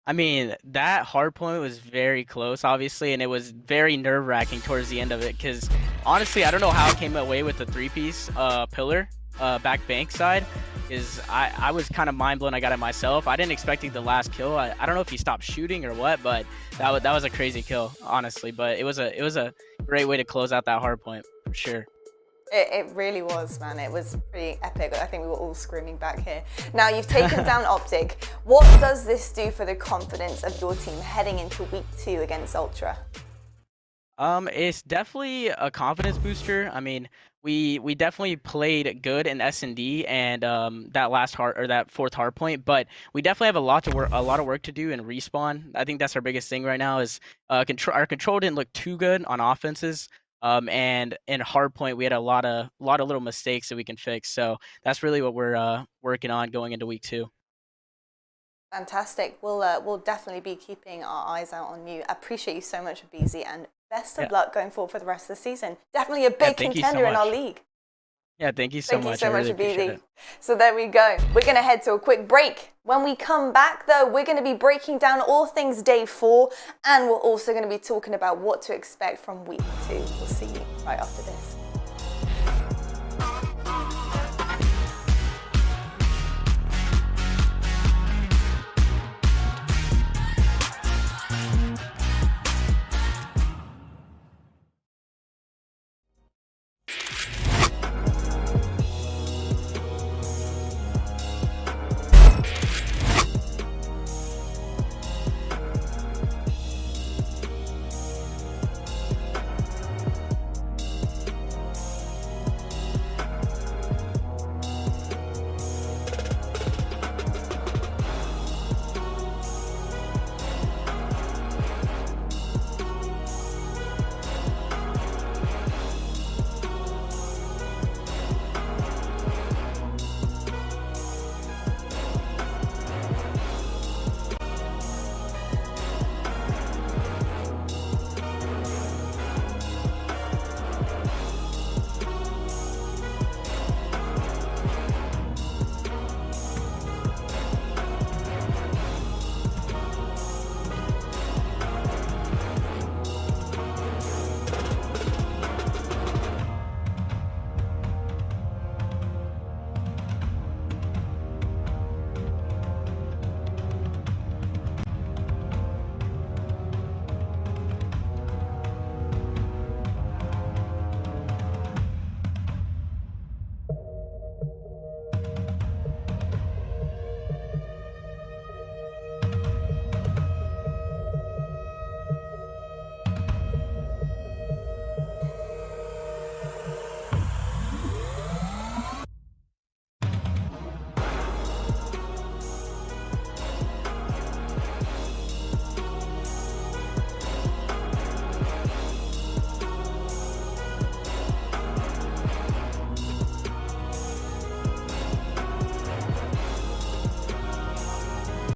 I mean, that hard point was very close, obviously, and it was very nerve-wracking towards the end of it, because honestly, I don't know how I came away with the 3-piece pillar back bank side, because I was kind of mind-blown. I got it myself. I didn't expect the last kill. I don't know if he stopped shooting or what, but that was a crazy kill, honestly. But it was a great way to close out that hard point, for sure. It really was, man. It was pretty epic. I think we were all screaming back here. Now, you've taken down OpTic. What does this do for the confidence of your team heading into week 2 against Ultra? It's definitely a confidence booster. I mean, we definitely played good in S&D and that fourth hard point, but we definitely have a lot of work to do in respawn. I think that's our biggest thing right now. Is our control didn't look too good on offenses. And in hardpoint, we had a lot of little mistakes that we can fix. So that's really what we're working on going into week 2. Fantastic. We'll definitely be keeping our eyes out on you. I appreciate you so much, aBeZy, and best of luck going forward for the rest of the season. Definitely a big contender in our league. Yeah, thank you so much. Thank you so much, really appreciate it. So there we go. We're going to head to a quick break. When we come back, though, we're going to be breaking down all things day 4, and we're also going to be talking about what to expect from week 2. We'll see you right after this.